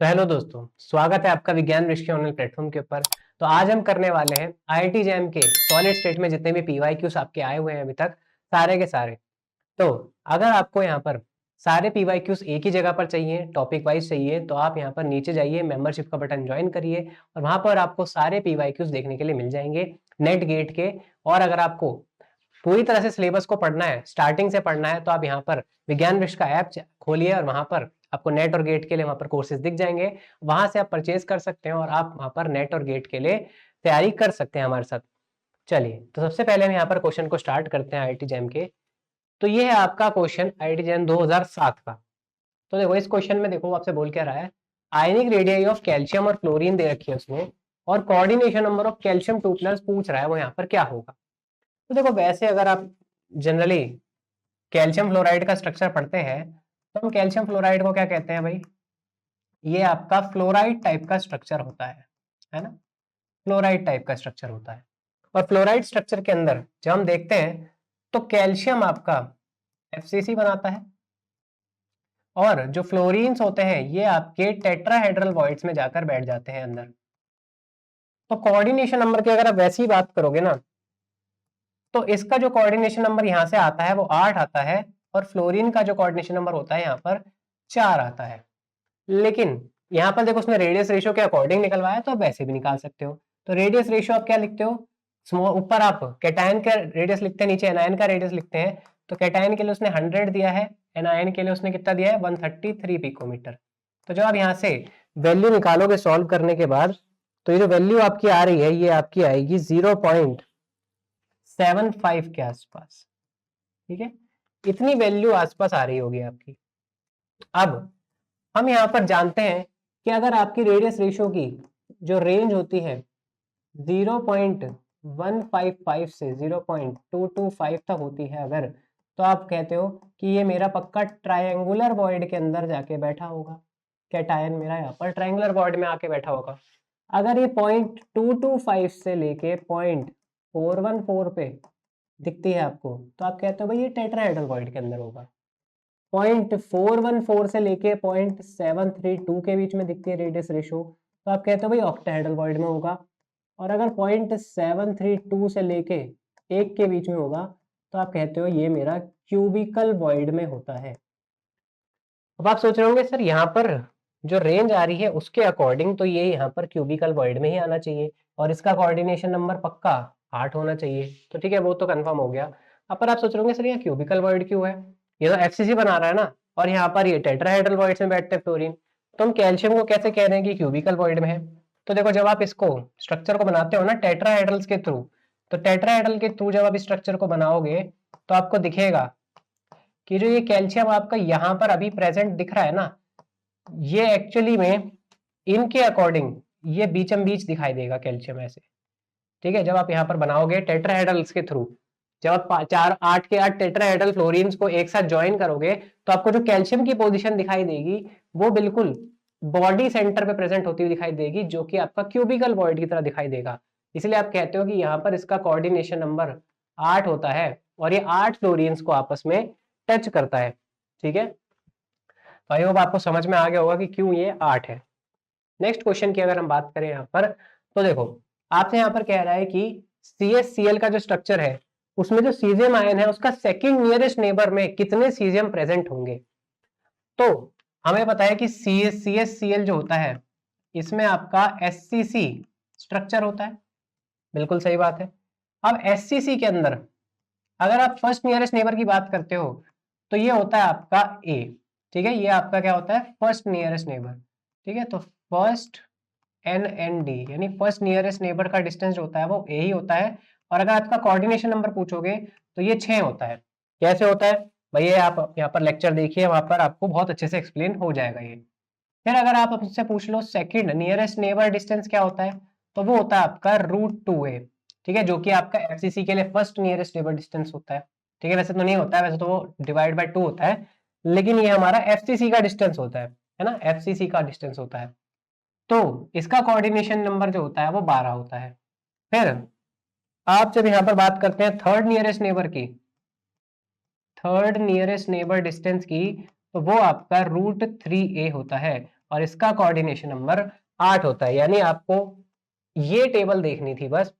तो हेलो दोस्तों, स्वागत है आपका विज्ञान विषय के ऑनलाइन प्लेटफॉर्म के ऊपर। तो आज हम करने वाले हैं आईआईटी जैम के सॉलिड स्टेट में जितने भी पीवाईक्यूज आपके आए हुए हैं अभी तक, सारे के सारे। तो अगर आपको यहाँ पर सारे पीवाईक्यूज एक ही जगह पर चाहिए, टॉपिक वाइज चाहिए, तो आप यहाँ पर नीचे जाइए, मेंबरशिप का बटन ज्वाइन करिए और वहां पर आपको सारे पीवाईक्यूज देखने के लिए मिल जाएंगे नेट गेट के। और अगर आपको पूरी तरह से सिलेबस को पढ़ना है, स्टार्टिंग से पढ़ना है, तो आप यहाँ पर विज्ञान विश्व का ऐप खोलिए और वहां पर आपको नेट और गेट के लिए वहां पर कोर्सेज दिख जाएंगे। वहां से आप परचेज कर सकते हैं और आप वहां पर नेट और गेट के लिए तैयारी कर सकते हैं हमारे साथ। चलिए, तो सबसे पहले हम यहाँ पर क्वेश्चन को स्टार्ट करते हैं आईआईटी जैम के। तो ये है आपका क्वेश्चन आईआईटी जैम 2007 का। तो देखो, इस क्वेश्चन में देखो आपसे बोल क्या रहा है, आयनिक रेडियस ऑफ कैल्शियम और क्लोरीन दे रखी है उसमें, और कोऑर्डिनेशन नंबर ऑफ कैल्शियम 2+ पूछ रहा है, वो यहाँ पर क्या होगा। तो देखो, वैसे अगर आप जनरली कैल्शियम फ्लोराइड का स्ट्रक्चर पढ़ते हैं, तो हम कैल्शियम फ्लोराइड को क्या कहते हैं भाई, ये आपका फ्लोराइड टाइप का स्ट्रक्चर होता है ना। फ्लोराइड टाइप का स्ट्रक्चर होता है। और फ्लोराइड स्ट्रक्चर के अंदर जब हम देखते हैं तो कैल्शियम आपका एफसीसी बनाता है, और जो फ्लोरीन्स होते हैं ये आपके टेट्राहेड्रल वॉइड्स में जाकर बैठ जाते हैं अंदर। तो कोऑर्डिनेशन नंबर की अगर आप वैसी ही बात करोगे ना, तो इसका जो कोऑर्डिनेशन नंबर यहाँ से आता है वो 8 आता है, और फ्लोरीन का जो कोऑर्डिनेशन नंबर होता है यहाँ पर 4 आता है। लेकिन यहाँ पर देखो, उसने रेडियस रेशियो के अकॉर्डिंग निकलवाया, तो आप वैसे भी निकाल सकते हो। तो रेडियस रेशियो आप क्या लिखते हो, स्मॉल, ऊपर आप कैटायन का रेडियस लिखते हैं, नीचे एनायन का रेडियस लिखते हैं। तो कैटायन के लिए उसने 100 दिया है, एनायन के लिए उसने कितना दिया है, 133 पिकोमीटर। तो जब आप यहाँ से वैल्यू निकालोगे सॉल्व करने के बाद, तो ये जो वैल्यू आपकी आ रही है ये आपकी आएगी 0.75 के आसपास। ठीक है, इतनी वैल्यू आसपास आ रही होगी आपकी। अब हम यहाँ पर जानते हैं कि अगर आपकी रेडियस रेशियो की जो रेंज होती है 0.155 से 0.225 तक होती है अगर, तो आप कहते हो कि ये मेरा पक्का ट्रायंगुलर वॉइड के अंदर जाके बैठा होगा, कैटायन मेरा यहाँ पर ट्रायंगुलर वॉइड में आके बैठा होगा। अगर ये 0.225 से लेके 0.414 पे दिखती है आपको, तो आप कहते हो भाई ये टेट्राहेड्रल वॉइड के अंदर होगा। 0.414 से लेके 0.732 के बीच में दिखती है रेडियस रेशो, तो आप कहते हो भाई ऑक्टाहेड्रल वॉइड में होगा। और अगर 0.732 से लेके 1 के बीच में होगा, तो आप कहते हो ये मेरा क्यूबिकल वॉइड में होता है। अब आप सोच रहे होंगे सर यहाँ पर जो रेंज आ रही है उसके अकॉर्डिंग तो ये यहाँ पर क्यूबिकल वॉइड में ही आना चाहिए, और इसका कोऑर्डिनेशन नंबर पक्का 8 होना चाहिए। तो ठीक है, वो तो कंफर्म हो गया। अब पर आप सोच रहे होंगे सर यहाँ क्यूबिकल वॉइड क्यों है, ये तो एफसीसी बना रहा है ना, और यहाँ पर ये टेट्राहेड्रल वॉइड्स में बैठते हैं फ्लोरीन। तो हम कैल्शियम को कैसे कह रहे हैं कि क्यूबिकल वॉइड में है। तो देखो, जब आप इसको स्ट्रक्चर को बनाते हो ना टेट्राहेड्रल्स के थ्रू, तो टेट्राहेड्रल के थ्रू जब आप इस स्ट्रक्चर को बनाओगे तो आपको दिखेगा कि जो ये कैल्शियम आपका यहाँ पर अभी प्रेजेंट दिख रहा है ना, ये एक्चुअली में इनके अकॉर्डिंग ये बीचम बीच दिखाई देगा कैल्शियम ऐसे। ठीक है, जब आप यहाँ पर बनाओगे टेट्राहेड्रल्स के थ्रू, जब आप 8 के 8 टेट्राहेड्रल फ्लोरीन्स को एक साथ ज्वाइन करोगे, तो आपको जो कैल्शियम की पोजीशन दिखाई देगी वो बिल्कुल बॉडी सेंटर पे प्रेजेंट होती हुई दिखाई देगी, जो कि आपका क्यूबिकल वॉइड की तरह दिखाई देगा। इसलिए आप कहते हो कि यहाँ पर इसका कोऑर्डिनेशन नंबर 8 होता है, और ये 8 फ्लोरीन्स को आपस में टच करता है। ठीक है, तो आई होप आपको समझ में आ गया होगा कि क्यों ये 8 है। नेक्स्ट क्वेश्चन की अगर हम बात करें यहाँ पर, तो देखो आपसे यहाँ पर कह रहा है कि CaCl का जो स्ट्रक्चर है उसमें जो सीजियम आयन है उसका सेकंड नियरेस्ट नेबर में कितने सीजियम प्रेजेंट होंगे। तो हमें पता है कि CaCl जो होता है इसमें आपका SCC स्ट्रक्चर होता है, बिल्कुल सही बात है। अब SCC के अंदर अगर आप फर्स्ट नियरेस्ट नेबर की बात करते हो तो ये होता है आपका A। ठीक है, ये आपका क्या होता है, फर्स्ट नियरेस्ट नेबर। ठीक है, तो फर्स्ट NND यानी फर्स्ट नियरेस्ट नेबर का डिस्टेंस जो होता है वो A ही होता है। और अगर आपका कोऑर्डिनेशन नंबर पूछोगे तो ये 6 होता है। कैसे होता है भाई, ये आप यहाँ पर लेक्चर देखिए, वहां पर आपको बहुत अच्छे से एक्सप्लेन हो जाएगा ये। फिर अगर आप मुझसे पूछ लो सेकंड नियरेस्ट नेबर डिस्टेंस क्या होता है, तो वो होता है आपका √2a। ठीक है, जो कि आपका एफसीसी के लिए फर्स्ट नियरेस्ट नेबर डिस्टेंस होता है। ठीक है, वैसे तो नहीं होता है, वैसे तो वो डिवाइड बाय 2 होता है, लेकिन ये हमारा एफसीसी का डिस्टेंस होता है ना, एफसीसी का डिस्टेंस होता है। तो इसका कोऑर्डिनेशन नंबर जो होता है वो 12 होता है। फिर आप जब यहाँ पर बात करते हैं थर्ड नियरेस्ट नेबर की, थर्ड नियरेस्ट नेबर डिस्टेंस की, तो वो आपका √3a होता है। और इसका कोऑर्डिनेशन नंबर 8 होता है। यानी आपको ये टेबल देखनी थी बस।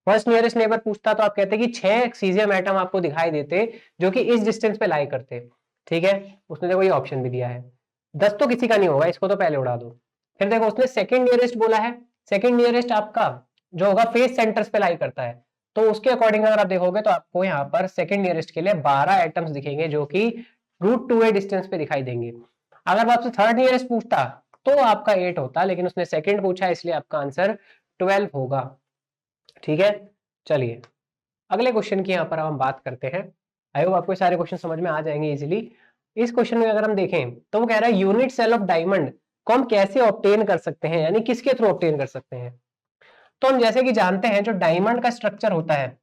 फर्स्ट नियरेस्ट नेबर पूछता तो आप कहते कि 6 सीजियम एटम आपको दिखाई देते जो कि इस डिस्टेंस पे लाई करते। ठीक है, उसने देखो ये ऑप्शन भी दिया है। 10 तो किसी का नहीं होगा, इसको तो पहले उड़ा दो। फिर देखो उसने सेकंड नियरेस्ट बोला है। सेकंड नियरेस्ट आपका जो होगा फेस सेंटर्स पे लाई करता है, तो उसके अकॉर्डिंग अगर आप देखोगे तो आपको यहाँ पर सेकंड नियरेस्ट के लिए 12 एटम्स दिखेंगे जो कि √2a डिस्टेंस पे दिखाई देंगे। अगर आपसे थर्ड नियरेस्ट पूछता तो आपका 8 होता, लेकिन उसने सेकंड पूछा इसलिए आपका आंसर 12 होगा। ठीक है, चलिए अगले क्वेश्चन की यहाँ पर हम बात करते हैं। आई होप आपको सारे क्वेश्चन समझ में आ जाएंगे इजीली। इस क्वेश्चन में अगर हम देखें तो वो कह रहा है यूनिट सेल ऑफ डायमंड को हम कैसे ऑब्टेन कर सकते हैं, यानी किसके थ्रू ऑब्टेन कर सकते हैं। तो हम जैसे कि जानते हैं जो डायमंड का स्ट्रक्चर होता है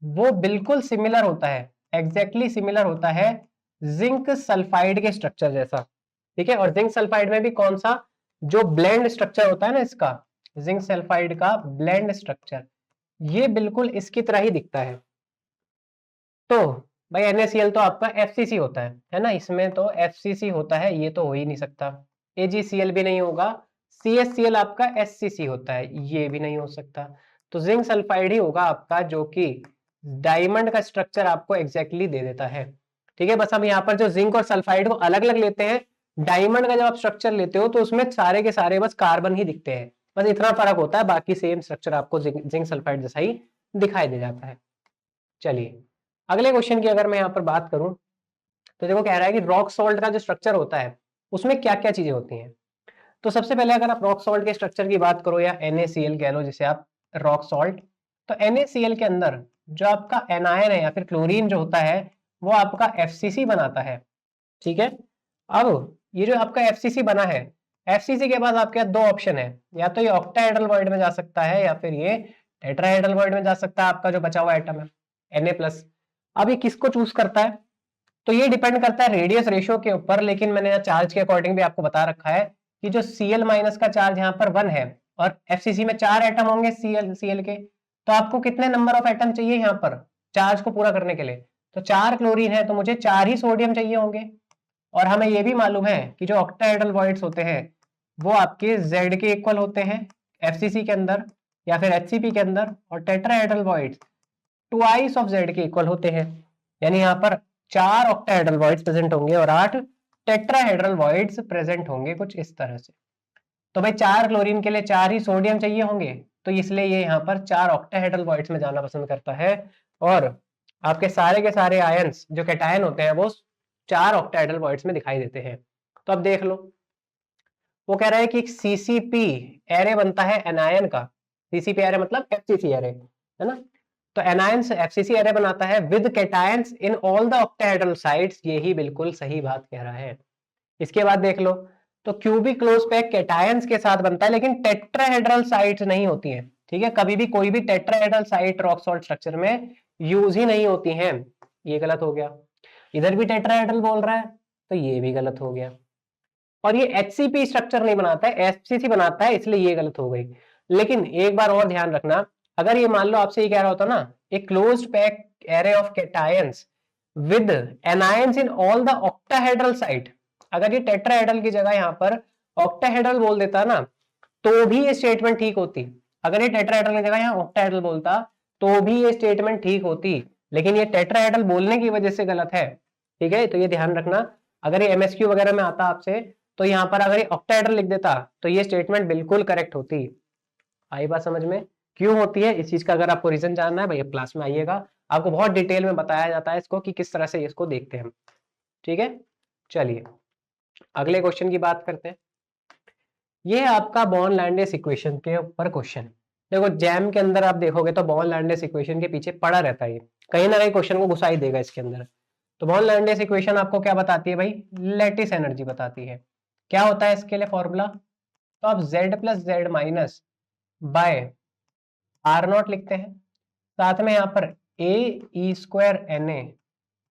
वो बिल्कुल सिमिलर होता है, एग्जैक्टली सिमिलर होता है जिंक सल्फाइड के स्ट्रक्चर जैसा। ठीक है, और जिंक सल्फाइड में भी कौन सा, जो ब्लेंड स्ट्रक्चर होता है ना इसका, जिंक सल्फाइड का ब्लेंड स्ट्रक्चर, ये बिल्कुल इसकी तरह ही दिखता है। तो भाई NaCl तो आपका FCC होता है ना, इसमें तो FCC होता है, ये तो हो ही नहीं सकता। AgCl भी नहीं होगा, CHCl आपका SCC होता है, ये भी नहीं हो सकता। तो जिंक सल्फाइड ही होगा आपका जो कि डायमंड का स्ट्रक्चर आपको एग्जैक्टली दे देता है। ठीक है, बस हम यहाँ पर जो जिंक और सल्फाइड को अलग अलग लेते हैं, डायमंड का जब आप स्ट्रक्चर लेते हो तो उसमें सारे के सारे बस कार्बन ही दिखते हैं, बस इतना फर्क होता है, बाकी सेम स्ट्रक्चर आपको जिंक सल्फाइड जैसा ही दिखाई दे जाता है। चलिए अगले क्वेश्चन की अगर मैं यहाँ पर बात करूं तो देखो कह रहा है कि रॉक सॉल्ट का जो स्ट्रक्चर होता है उसमें क्या क्या चीजें होती हैं। तो सबसे पहले अगर आप रॉक सॉल्ट के स्ट्रक्चर की बात करो या NaCl कह लो जिसे आप रॉक सॉल्ट, तो NaCl के अंदर जो आपका एनायन है या फिर क्लोरीन जो होता है वो आपका FCC बनाता है। ठीक है, अब ये जो आपका FCC बना है, FCC के बाद आपके पास दो ऑप्शन है, या तो ये ऑक्टाहेड्रल वॉइड में जा सकता है या फिर ये टेट्राहेड्रल वॉइड में जा सकता है, आपका जो बचा हुआ एटम है Na+। अब ये किसको चूज करता है, तो ये डिपेंड करता है रेडियस रेशियो के ऊपर, लेकिन मैंने यहाँ चार्ज के अकॉर्डिंग भी आपको बता रखा है कि जो Cl- का चार्ज यहाँ पर 1 है और FCC में 4 एटम होंगे Cl के, तो आपको कितने नंबर ऑफ एटम चाहिए यहाँ पर चार्ज को पूरा करने के लिए, तो 4 क्लोरीन है तो मुझे 4 ही सोडियम चाहिए होंगे। और हमें ये भी मालूम है कि जो ऑक्टाहेड्रल वॉइड्स होते हैं वो आपके Z के इक्वल होते हैं FCC के अंदर या फिर HCP के अंदर, और tetrahedral voids twice of Z के इक्वल होते हैं। यानी यहाँ पर 4 ऑक्टाहेड्रल वॉइड्स प्रेजेंट होंगे और 8 टेट्राहेड्रल वॉइड्स प्रेजेंट होंगे, कुछ इस तरह से। तो भाई 4 क्लोरीन के लिए 4 ही सोडियम चाहिए होंगे, तो इसलिए ये यहाँ पर 4 ऑक्टाहेड्रल वॉइड्स में जाना पसंद करता है। और आपके सारे के सारे आयंस जो कैटायन होते हैं वो 4 ऑक्टाहेड्रल वॉइड्स में दिखाई देते हैं। तो अब देख लो, वो कह रहा है कि CCP एरे बनता है एनायन का, CCP एरे मतलब FCC एरे, है ना। तो एनायंस FCC एरे बनाता है with cations in all the octahedral sides, यही बिल्कुल सही बात कह रहा है। इसके बाद देख लो, तो क्यूबिक क्लोज पैक कैटायंस के साथ बनता है लेकिन टेट्राहेड्रल साइट्स नहीं होती हैं। ठीक है, कभी भी कोई भी tetrahedral site rock salt structure में यूज ही नहीं होती हैं, ये गलत हो गया। इधर भी टेट्राहेड्रल बोल रहा है तो ये भी गलत हो गया। और ये HCP स्ट्रक्चर नहीं बनाता है, FCC बनाता है, इसलिए ये गलत हो गई। लेकिन एक बार और ध्यान रखना, अगर ये मान लो आपसे ये कह रहा होता ना a closed pack array of cations with anions in all the octahedral site, अगर ये टेट्राहेड्रल की जगह यहाँ पर ऑक्टाहेड्रल बोल देता ना तो भी ये स्टेटमेंट ठीक होती। अगर ये टेट्राहेड्रल की जगह यहाँ ऑक्टाहेड्रल बोलता तो भी ये स्टेटमेंट ठीक होती, लेकिन ये टेट्राहेड्रल बोलने की वजह से गलत है। ठीक है, तो ये ध्यान रखना, अगर ये MSQ वगैरह में आता आपसे तो यहाँ पर अगर ये ऑक्टाहेड्रल लिख देता तो ये स्टेटमेंट बिल्कुल करेक्ट होती। आई बात समझ में, क्यों होती है इस चीज का अगर आपको रीजन जानना है भैया क्लास में आइएगा, आपको बहुत डिटेल में बताया जाता है इसको कि किस तरह से इसको देखते हैं हम। ठीक है, चलिए अगले क्वेश्चन की बात करते हैं। ये है आपका बॉर्न लैंडेस इक्वेशन के ऊपर क्वेश्चन। देखो जैम के अंदर आप देखोगे तो बॉर्न लैंडेस इक्वेशन के पीछे पड़ा रहता है, कहीं ना कहीं क्वेश्चन को घुसा ही देगा इसके अंदर। तो बॉर्न लैंडेस इक्वेशन आपको क्या बताती है भाई, लैटिस एनर्जी बताती है। क्या होता है इसके लिए फॉर्मूला, तो आप Z+Z- बाय R0 लिखते हैं, साथ में यहाँ पर AE²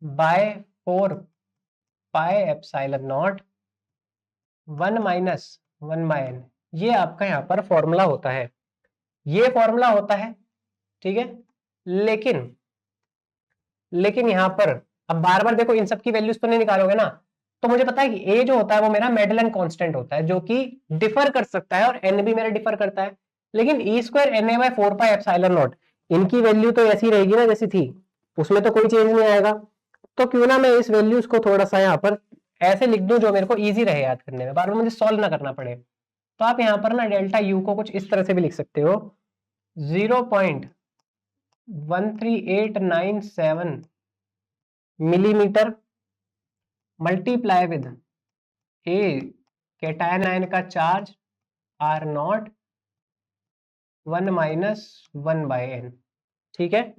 बाय 4πε0 1-1/n, ये आपका यहाँ पर फॉर्मूला होता है, ये फॉर्मूला होता है। ठीक है, लेकिन यहाँ पर अब बार बार देखो इन सब की वैल्यूज तो नहीं निकालोगे ना, तो मुझे पता है कि ए जो होता है वो मेरा मेडलन कांस्टेंट होता है, जो कि डिफर कर सकता है, और एन भी मेरा डिफर करता है। लेकिन E square N A by 4 pi epsilon naught, इनकी वैल्यू तो ऐसी रहेगी ना जैसी थी, उसमें तो कोई चेंज नहीं आएगा। तो क्यों ना मैं इस वैल्यूज को थोड़ा सा यहाँ पर ऐसे लिख दूं जो मेरे को इजी रहे याद करने में, बार बार मुझे सॉल्व ना करना पड़े। तो आप यहाँ पर ना डेल्टा यू को कुछ इस तरह से भी लिख सकते हो, 0.13897 millimetre multiply with A cation ion का charge R naught 1 minus 1 by N. ठीक है,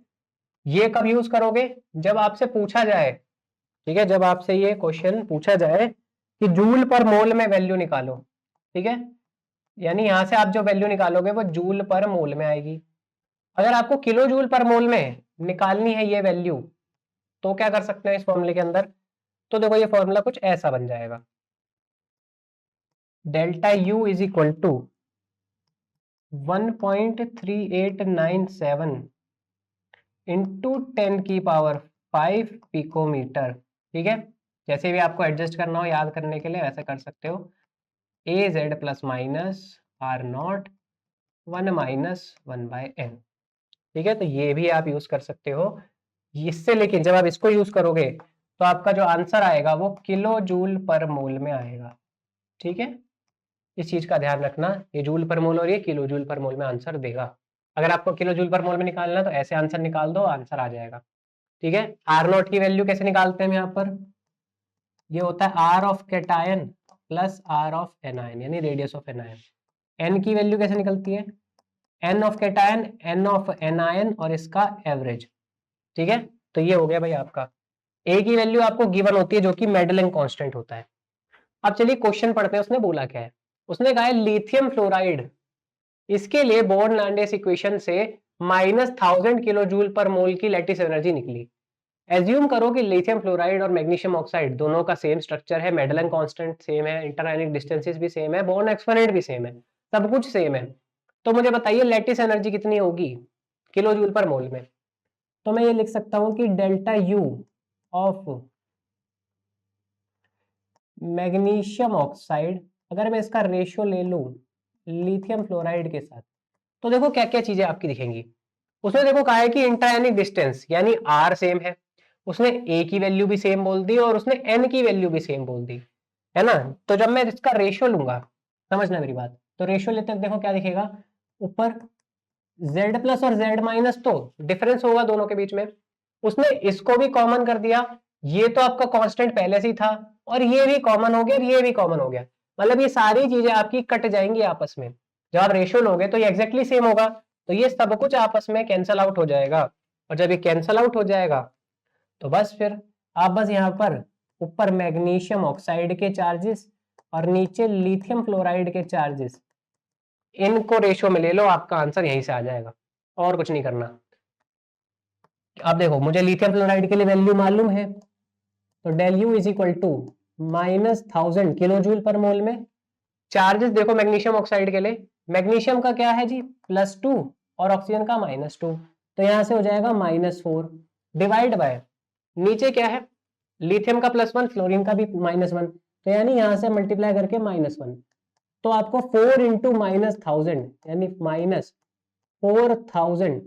ये कब यूज करोगे? जब आपसे पूछा जाए, ठीक है, जब आपसे ये क्वेश्चन पूछा जाए कि जूल पर मोल में वैल्यू निकालो, ठीक है, यानी यहां से आप जो वैल्यू निकालोगे वो जूल पर मोल में आएगी। अगर आपको किलो जूल पर मोल में निकालनी है ये वैल्यू, तो क्या कर सकते हैं इस फॉर्मूले के अंदर? तो देखो ये फॉर्मूला कुछ ऐसा बन जाएगा, delta U is equal to 1.3897 into 10⁵ picometer. ठीक है, जैसे भी आपको एडजस्ट करना हो याद करने के लिए वैसे कर सकते हो, A Z plus minus R naught 1 minus 1 by N. ठीक है, तो ये भी आप यूज कर सकते हो इससे, लेकिन जब आप इसको यूज करोगे तो आपका जो आंसर आएगा वो किलो जूल पर मोल में आएगा। ठीक है, इस चीज का ध्यान रखना, ये जूल पर मोल और ये किलो जूल पर मोल में आंसर देगा। अगर आपको किलो जूल पर मोल में निकालना है तो ऐसे आंसर निकाल दो, आंसर आ जाएगा। ठीक है, आर नॉट की वैल्यू कैसे निकालते हैं हम यहाँ पर? ये होता है R of cation plus R of anion, यानी रेडियस ऑफ एनायन। एन की वैल्यू कैसे निकलती है? N of cation N of anion और इसका एवरेज। ठीक है, तो ये हो गया भाई आपका। ए की वैल्यू आपको गिवन होती है जो कि मेडलन कांस्टेंट होता है। अब चलिए क्वेश्चन पढ़ते हैं, उसने बोला क्या है? उसने कहा है लिथियम फ्लोराइड, इसके लिए बोर्न लैंडेस इक्वेशन से -1000 किलो जूल पर मोल की लैटिस एनर्जी निकली। एज्यूम करो कि लिथियम फ्लोराइड और मैग्नीशियम ऑक्साइड दोनों का सेम स्ट्रक्चर है, मेडलन कांस्टेंट सेम है, इंटरआयनिक डिस्टेंसेस भी सेम है, बोर्न एक्सपोनेंट भी सेम है, सब कुछ सेम है। तो मुझे बताइए लैटिस एनर्जी कितनी होगी किलो जूल पर मोल में? तो मैं ये लिख सकता हूं कि delta U of magnesium oxide, अगर मैं इसका रेशियो ले लूं लिथियम फ्लोराइड के साथ, तो देखो क्या क्या चीजें आपकी दिखेंगी। उसने देखो कहा है कि इंटरआयनिक डिस्टेंस यानी आर सेम है, उसने ए की वैल्यू भी सेम बोल दी और उसने एन की वैल्यू भी सेम बोल दी, है ना? तो जब मैं इसका रेशियो लूंगा, समझना मेरी बात, तो रेशियो लेते देखो क्या दिखेगा, ऊपर z प्लस और z माइनस, तो डिफरेंस होगा दोनों के बीच में। उसने इसको भी कॉमन कर दिया, ये तो आपका कांस्टेंट पहले से ही था, और ये भी कॉमन हो गया और ये भी कॉमन हो गया, मतलब ये सारी चीजें आपकी कट जाएंगी आपस में। जब आप रेशियो लोगे तो ये एग्जैक्टली सेम होगा, तो ये सब कुछ आपस में कैंसल आउट हो जाएगा, और जब ये कैंसल आउट हो जाएगा तो बस फिर आप बस यहाँ पर ऊपर मैग्नीशियम ऑक्साइड के चार्जेस और नीचे लिथियम फ्लोराइड के चार्जेस, इनको रेशियो में ले लो, आपका आंसर यहीं से आ जाएगा, और कुछ नहीं करना। अब देखो मुझे लिथियम फ्लोराइड के लिए वैल्यू मालूम है, तो del U is equal to -1000 kilojoule per mole में। चार्जेस देखो मैग्नीशियम ऑक्साइड के लिए, मैग्नीशियम का क्या है जी +2 और ऑक्सीजन का -2, तो यहां से हो जाएगा -4 डिवाइड बाय नीचे क्या है लिथियम का +1 फ्लोरीन का भी -1, तो यानी यहां से मल्टीप्लाई करके -1, तो आपको 4 इंटू -1000 यानी -4000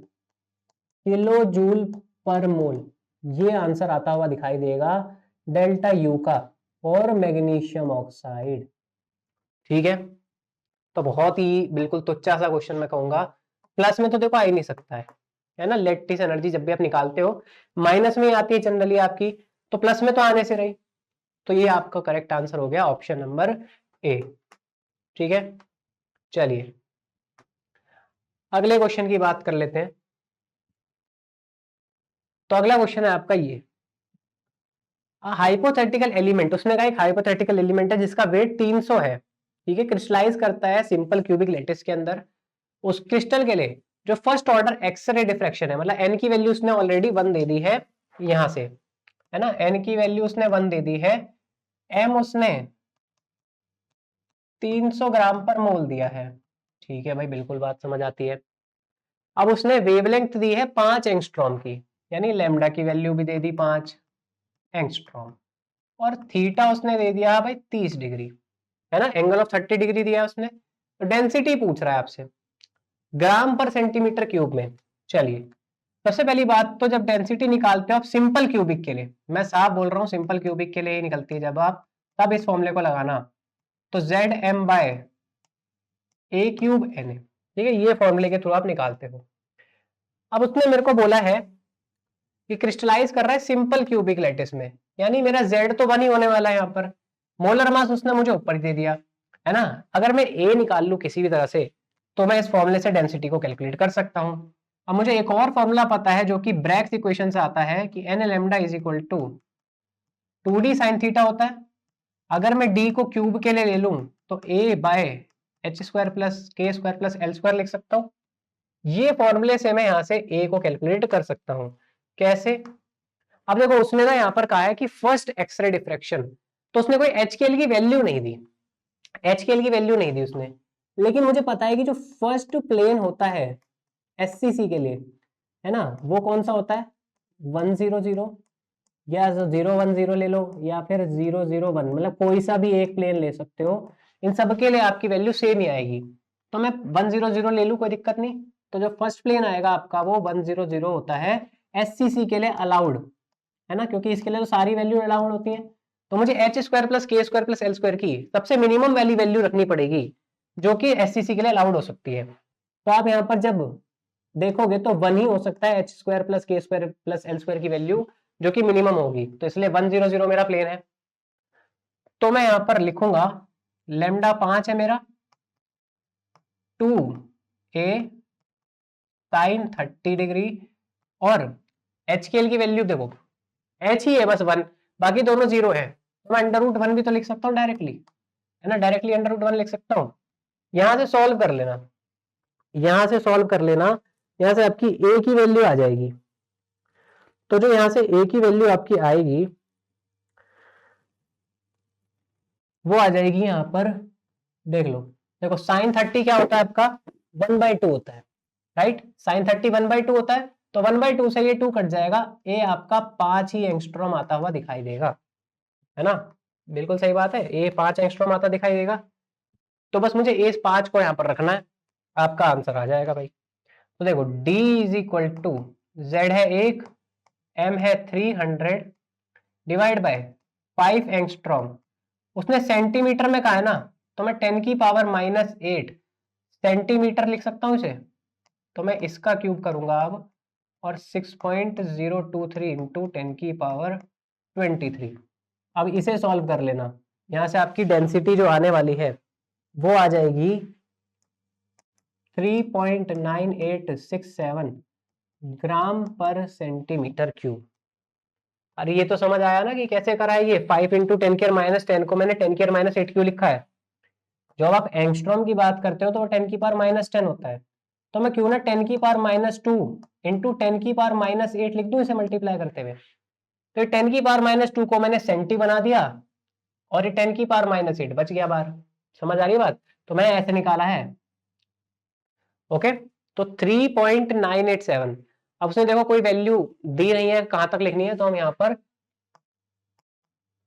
किलो जूल पर मोल, ये आंसर आता हुआ दिखाई देगा डेल्टा यू का और मैग्नीशियम ऑक्साइड। ठीक है, तो बहुत ही बिल्कुल तुच्चा सा क्वेश्चन मैं कहूंगा, प्लस में तो देखो आ ही नहीं सकता है ना? लैटिस एनर्जी जब भी आप निकालते हो माइनस में ही आती है जनरली आपकी, तो प्लस में तो आने से रही, तो ये आपका करेक्ट आंसर हो गया ऑप्शन नंबर ए। ठीक है, चलिए अगले क्वेश्चन की बात कर लेते हैं। तो अगला क्वेश्चन है आपका ये, हाइपोथेटिकल एलिमेंट, उसने कहा एक हाइपोथेटिकल एलिमेंट है जिसका वेट 300 है, ठीक है, क्रिस्टलाइज करता है सिंपल क्यूबिक लैटिस के अंदर। उस क्रिस्टल के लिए जो फर्स्ट ऑर्डर एक्सरे डिफ्रैक्शन है, मतलब एन की वैल्यू उसने ऑलरेडी 1 दे दी है यहां से, है ना, एन की वैल्यू उसने 1 दे दी है, एम उसने 300 ग्राम पर मोल दिया है। ठीक है भाई, बिल्कुल बात समझ आती है। अब उसने वेवलेंथ दी है 5 एंगस्ट्रॉम की, यानी लैम्डा की वैल्यू भी दे दी 5 एंगस्ट्रॉम, और थीटा उसने दे दिया भाई 30 डिग्री, है ना, एंगल ऑफ 30 डिग्री दिया उसने। तो डेंसिटी पूछ रहा है आपसे ग्राम पर सेंटीमीटर क्यूब में। चलिए सबसे पहली बात तो जब डेंसिटी निकालते हो आप सिंपल क्यूबिक के लिए, मैं साफ बोल रहा हूँ सिंपल क्यूबिक के लिए ही निकलती है जब आप, तब इस फॉर्मूले को लगाना। तो Z M by A cube N A, ठीक है, ये फॉर्मूले के थ्रू आप निकालते हो। अब उसने मेरे को बोला है कि क्रिस्टलाइज कर रहा है सिंपल क्यूबिक लैटिस में, यानी मेरा जेड तो 1 ही होने वाला है यहाँ पर, मोलर मास उसने मुझे ऊपर ही दे दिया, है ना। अगर मैं ए निकाल लूं किसी भी तरह से तो मैं इस फॉर्मूले से डेंसिटी को कैलकुलेट कर सकता हूं। अब मुझे एक और फॉर्मूला पता है जो कि ब्रैग्स इक्वेशन से आता है कि N lambda is equal to 2d sine theta होता है। अगर मैं d को क्यूब के लिए ले लूं तो a bye H square plus K square plus L square लिख सकता हूं। ये फॉर्मूले से मैं यहाँ से a को कैलकुलेट कर सकता हूं। कैसे? अब देखो उसने ना यहाँ पर कहा है कि फर्स्ट एक्सरे डिफ्रैक्शन, तो उसने कोई एच के एल की वैल्यू नहीं दी, एच के एल की वैल्यू नहीं दी उसने, लेकिन मुझे पता है कि जो फर्स्ट प्लेन होता है एससीसी के लिए, है ना, वो कौन सा होता है 100 या 010 ले लो या फिर 001, मतलब कोई सा भी एक प्लेन ले सकते हो, इन सब के लिए आपकी वैल्यू सेम ही आएगी। तो मैं 100 ले लूं कोई दिक्कत नहीं। तो जो फर्स्ट प्लेन आएगा आपका वो 100 होता है एससीसी के लिए अलाउड, है ना, क्योंकि इसके लिए तो सारी वैल्यू अलाउड होती है। तो मुझे H square plus K square plus L square की सबसे मिनिमम वाली वैल्यू रखनी पड़ेगी जो कि एससीसी के लिए अलाउड हो सकती है। तो आप यहाँ पर जब देखोगे तो 1 ही हो सकता है H square plus K square plus L square की वैल्यू जो कि मिनिमम होगी, तो इसलिए 100 मेरा प्लेन है। तो मैं यहां पर लिखूंगा लैम्डा 5 है मेरा 2a साइन 30 डिग्री, और एच के एल की वैल्यू देखो एच ही है बस 1, बाकी दोनों 0 है, तो मैं अंडर रूट 1 भी तो लिख सकता हूँ डायरेक्टली, है ना, डायरेक्टली अंडर रूट 1 लिख सकता हूँ। यहां से सॉल्व कर लेना, यहां से सॉल्व कर लेना, यहां से आपकी a की वैल्यू आ जाएगी। तो जो यहां से a की वैल्यू आपकी आएगी वो आ जाएगी यहां पर, देख लो, देखो साइन 30 क्या होता है आपका 1/2 होता है, राइट, साइन 30 1/2 होता है, तो 1/2 से ये 2 कट जाएगा, ए आपका 5 ही एंगस्ट्रॉम आता हुआ दिखाई देगा, है ना, बिल्कुल सही बात है, ए 5 एंगस्ट्रॉम आता दिखाई देगा। तो बस मुझे ए 5 को यहाँ पर रखना है, आपका आंसर आ जाएगा भाई। तो देखो d is equal to Z है 1, m है 300 डिवाइड बाय 5 एंगस्ट्रॉम, उसने सेंटीमीटर में कहा है ना, तो मैं 10 की पावर -8 सेंटीमीटर लिख सकता हूं इसे। तो मैं इसका क्यूब करूंगा अब, और 6.023 इंटू 10 की पावर 23। अब इसे सॉल्व कर लेना, यहां से आपकी डेंसिटी जो आने वाली है वो आ जाएगी 3.9867 ग्राम पर सेंटीमीटर क्यूब। अरे ये तो समझ आया ना कि कैसे करा है ये, 5 इंटू 10⁻10 को मैंने 10⁻8 क्यों लिखा है। जब आप एंगस्ट्रॉम की बात करते हो तो वो 10⁻10 होता है, तो मैं क्यों ना 10⁻2 इंटू 10⁻8 लिख दूं इसे मल्टीप्लाई करते हुए। तो 10⁻2 को मैंने सेंटी बना दिया और ये 10⁻8 बच गया बाहर। समझ आ रही है बात? तो मैंने ऐसे निकाला है, ओके। तो 3.987, अब उसने देखो कोई वैल्यू दी नहीं है कहां तक लिखनी है, तो हम यहाँ पर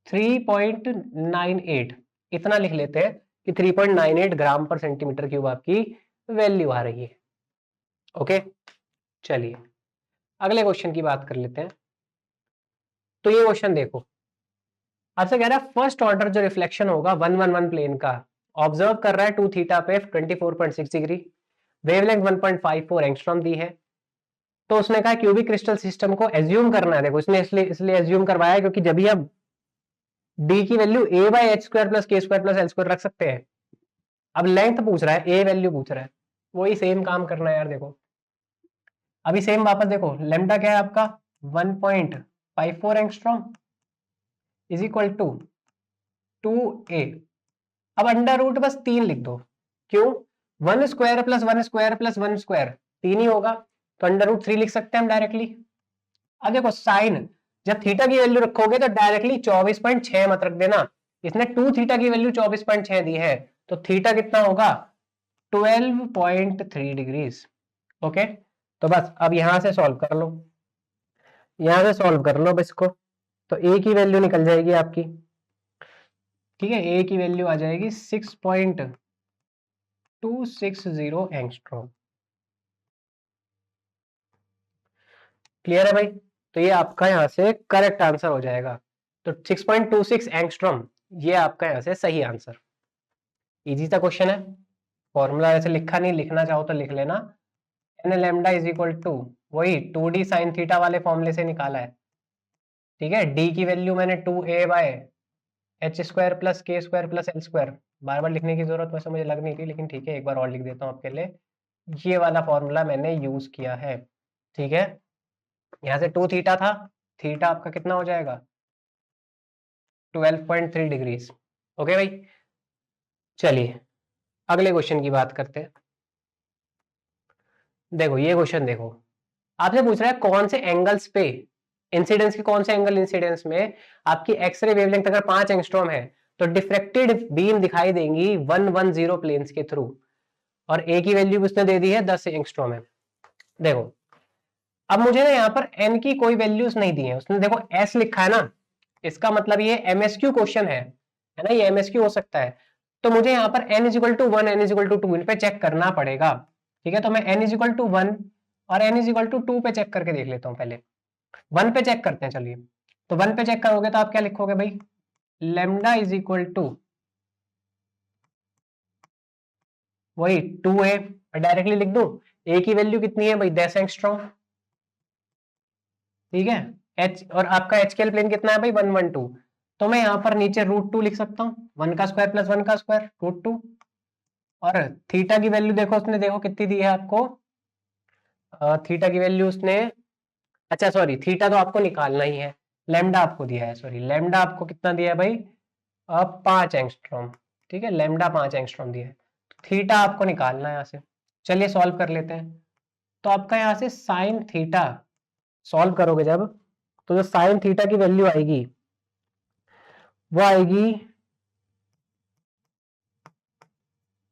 3.98 इतना लिख लेते हैं कि 3.98 ग्राम पर सेंटीमीटर क्यूब आपकी वैल्यू आ रही है, ओके। चलिए अगले क्वेश्चन की बात कर लेते हैं। तो ये क्वेश्चन देखो, आपसे कह रहा है फर्स्ट ऑर्डर जो रिफ्लेक्शन होगा 111 प्लेन का, ऑब्जर्व कर रहा है 2 थीटा पे 24.6 डिग्री, वेवलेंथ 1.54 एंगस्ट्रॉम दी है। तो उसने कहा क्यूबिक क्रिस्टल सिस्टम को एज्यूम करना है, देखो इसने इसलिए एज्यूम करवाया क्योंकि जब भी हम डी की value a by H square plus K square plus L square रख सकते हैं। अब लेंथ पूछ रहा है, ए वैल्यू पूछ रहा है, वही सेम काम करना है यार। देखो अभी सेम वापस देखो, लेमडा क्या है आपका 1.54 angstrom is equal to 2a। अब अंडर रूट बस 3 लिख दो, क्यों, 1 square plus 1 square plus 1 square 3 ही होगा, तो अंडर रूट 3 लिख सकते हैं हम डायरेक्टली। अब देखो साइन, जब थीटा की वैल्यू रखोगे तो डायरेक्टली 24.6 मत रख देना, इसने 2 थीटा की वैल्यू 24.6 दी है, तो थीटा कितना होगा 12.3 डिग्रीज, ओके। तो बस अब यहां से सॉल्व कर लो, यहां से सॉल्व कर लो अब इसको, तो ए की वैल्यू निकल जाएगी आपकी ठीक है, ए की वैल्यू आ जाएगी 6.260 एंगस्ट्रॉम। क्लियर है भाई? तो ये आपका यहाँ से करेक्ट आंसर हो जाएगा। तो 6.26 एंगस्ट्रॉम ये आपका यहाँ से सही आंसर। इजी सा क्वेश्चन है, फॉर्मूला ऐसे लिखा नहीं, लिखना चाहो तो लिख लेना। N lambda is equal to वही 2d साइन थीटा वाले फॉर्मूले से निकाला है। ठीक है, डी की वैल्यू मैंने 2a bye H square plus K square plus L square, बार बार लिखने की जरूरत वैसे मुझे लग नहीं थी, लेकिन ठीक है एक बार और लिख देता हूँ आपके लिए। ये वाला फॉर्मूला मैंने यूज किया है। ठीक है, यहाँ से 2 थीटा था, थीटा आपका कितना हो जाएगा 12.3 डिग्रीज। ओके भाई, चलिए अगले क्वेश्चन की बात करते हैं। देखो ये क्वेश्चन देखो, आपसे पूछ रहा है कौन से एंगल्स पे इंसिडेंस के कौन से एंगल इंसिडेंस में आपकी एक्सरे वेवलेंथ अगर 5 एंगस्ट्रॉम है तो डिफ्रेक्टेड बीम दिखाई देंगी 110 प्लेन्स के थ्रू, और ए की वैल्यू उसने दे दी है 10 एंगस्ट्रॉम है। देखो अब मुझे ना यहाँ पर एन की कोई वैल्यूज नहीं दी है उसने, देखो एस लिखा है ना, इसका मतलब ये एमएसक्यू क्वेश्चन है ना, ये एमएसक्यू हो सकता है। तो मुझे यहाँ पर n is equal to 1 n is equal to 2 इन पे चेक करना पड़ेगा। ठीक है, तो मैं n इज इक्वल टू 1 और n इज इक्वल टू 2 पे चेक करके देख लेता हूँ। पहले 1 पे चेक करते हैं, चलिए। तो 1 पे चेक करोगे तो आप क्या लिखोगे भाई, लेमडा इज इक्वल टू वही 2a, डायरेक्टली लिख दूं। a की वैल्यू कितनी है भाई 10 एंगस्ट्रॉम। ठीक है, h और आपका एचकेएल प्लेन कितना है भाई 112, तो मैं यहाँ पर नीचे √2 लिख सकता हूँ, 1 का स्क्वायर प्लस 1 का स्क्वायर √2। और थीटा की वैल्यू देखो उसने, देखो कितनी दी है आपको, थीटा की वैल्यू उसने, अच्छा सॉरी थीटा तो आपको निकालना ही है, लैम्डा आपको दिया है, सॉरी लैम्डा आपको कितना दिया है भाई 5 एंगस्ट्रॉम। ठीक है, लैम्डा 5 एंगस्ट्रॉम दिया है, थीटा आपको निकालना है यहाँ से। चलिए सॉल्व कर लेते हैं। तो आपका यहाँ से साइन थीटा सॉल्व करोगे जब, तो जो साइन थीटा की वैल्यू आएगी वो आएगी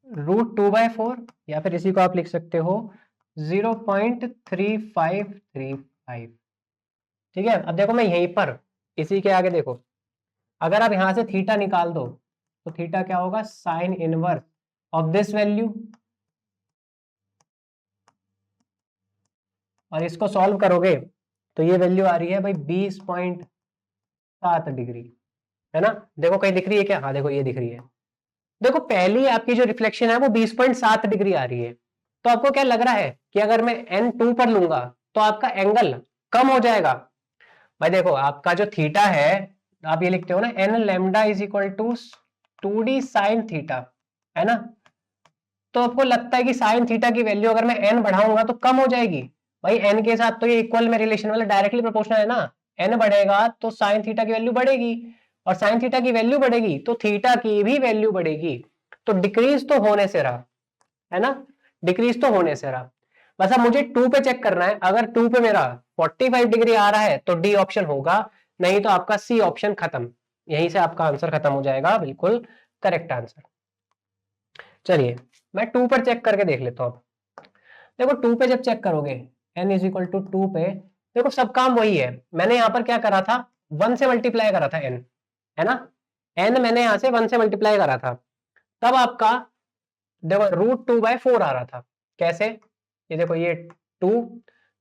√2/4, या फिर इसी को आप लिख सकते हो 0.3535। ठीक है, अब देखो मैं यहीं पर इसी के आगे देखो, अगर आप यहां से थीटा निकाल दो तो थीटा क्या होगा sine inverse of this value, और इसको सॉल्व करोगे तो ये वैल्यू आ रही है भाई 20.7 डिग्री, है ना। देखो कहीं दिख रही है क्या, हाँ देखो ये दिख रही है। देखो पहली आपकी जो रिफ्लेक्शन है वो 20.7 डिग्री आ रही है, तो आपको क्या लग रहा है कि अगर मैं n2 पर लूंगा तो आपका एंगल कम हो जाएगा। भाई देखो आपका जो थीटा है, आप ये लिखते हो ना n lambda is equal to 2d sine theta, है ना। तो आपको लगता है कि साइन थीटा की वैल्यू अगर मैं n बढ़ाऊंगा तो कम हो जाएगी। भाई n के साथ तो ये इक्वल में रिलेशन वाला डायरेक्टली प्रोपोर्शनल है ना, n बढ़ेगा तो साइन थीटा की वैल्यू बढ़ेगी, और साइन थीटा की वैल्यू बढ़ेगी तो थीटा की भी वैल्यू बढ़ेगी। तो डिक्रीज तो होने से रहा, है ना, डिक्रीज तो होने से रहा। बस अब मुझे 2 पे चेक करना है, अगर 2 पे मेरा 45 डिग्री आ रहा है तो डी ऑप्शन होगा, नहीं तो आपका सी ऑप्शन खत्म, यहीं से आपका आंसर खत्म हो जाएगा, बिल्कुल करेक्ट आंसर। चलिए मैं 2 पर चेक करके देख लेता हूँ। देखो 2 पे जब चेक करोगे n इज इक्वल टू 2 पे, देखो सब काम वही है, मैंने यहाँ पर क्या करा था 1 से मल्टीप्लाई करा था n, है ना, n मैंने यहाँ से 1 से मल्टीप्लाई करा था, तब आपका देखो √2/4 आ रहा था। कैसे, ये देखो ये 2,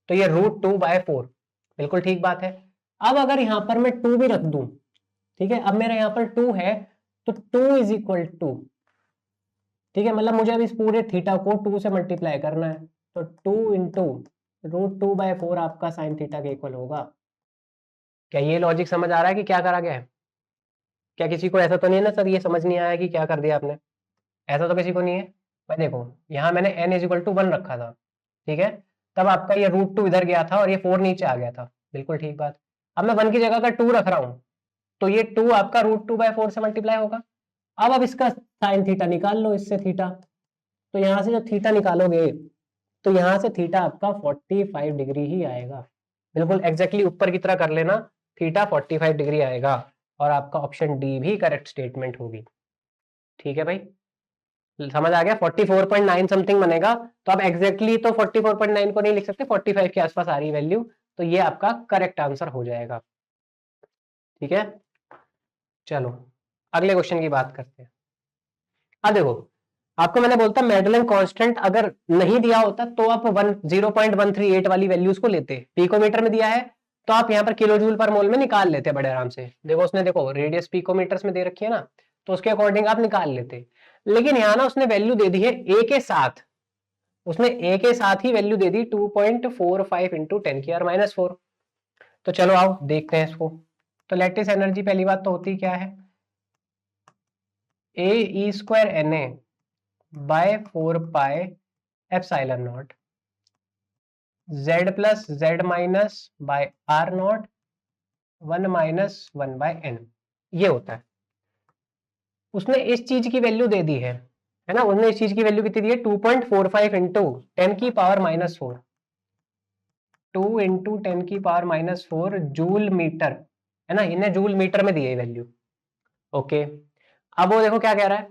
तो ये √2/4, बिल्कुल ठीक बात है। अब अगर यहाँ पर मैं 2 भी रख दूं, ठीक है, अब मेरा यहाँ पर 2 है तो 2 इज इक्वल टू, ठीक है, मतलब मुझे अब इस पूरे थीटा को 2 से मल्टीप्लाई करना है, तो 2 इंटू √2/4 आपका साइन थीटा के इक्वल होगा। क्या ये लॉजिक समझ आ रहा है कि क्या करा गया है? क्या किसी को ऐसा तो नहीं है ना सर ये समझ नहीं आया कि क्या कर दिया आपने, ऐसा तो किसी को नहीं है। भाई देखो यहाँ मैंने n इज इक्वल टू 1 रखा था, ठीक है, तब आपका ये √2 इधर गया था और ये 4 नीचे आ गया था, बिल्कुल ठीक बात। अब मैं 1 की जगह का 2 रख रहा हूँ, तो ये 2 आपका √2/4 से मल्टीप्लाई होगा। अब इसका साइन थीटा निकाल लो इससे थीटा, तो यहाँ से जब थीटा निकालोगे तो यहाँ से थीटा आपका 45 डिग्री ही आएगा, बिल्कुल एग्जैक्टली ऊपर की तरह कर लेना, थीटा 45 डिग्री आएगा, और आपका ऑप्शन डी भी करेक्ट स्टेटमेंट होगी। ठीक है भाई, समझ आ गया, 44.9 समथिंग बनेगा, तो आप एग्जैक्टली तो 44.9 को नहीं लिख सकते, 45 के आसपास आ रही है वैल्यू, तो ये आपका करेक्ट आंसर हो जाएगा। ठीक है, चलो अगले क्वेश्चन की बात करते हैं। अब देखो, आपको मैंने बोलता मेडलन कांस्टेंट अगर नहीं दिया होता तो आप 0.138 वाली वैल्यूज को लेते। पिकोमीटर में दिया है तो आप यहाँ पर किलो जूल पर मोल में निकाल लेते बड़े आराम से। देखो उसने, देखो रेडियस पिकोमीटर्स में दे रखी है ना, तो उसके अकॉर्डिंग आप निकाल लेते। लेकिन यहाँ ना उसने वैल्यू दे दी है ए के साथ, उसने ए के साथ ही वैल्यू दे दी 2.45 इंटू 10⁻⁴। तो चलो आओ देखते हैं इसको। तो लैटिस एनर्जी पहली बात तो होती क्या है, A Na by 4 pi ε0 z plus z minus by r0 1 minus 1 by n, ये होता है। उसने इस चीज की वैल्यू दे दी है ना, उसने इस चीज की वैल्यू कितनी दी है 2.45 इंटू 10⁻⁴, 2 इंटू 10⁻⁴ जूल मीटर, है ना, इन्हें जूल मीटर में दी है वैल्यू। ओके, अब वो देखो क्या कह रहा है।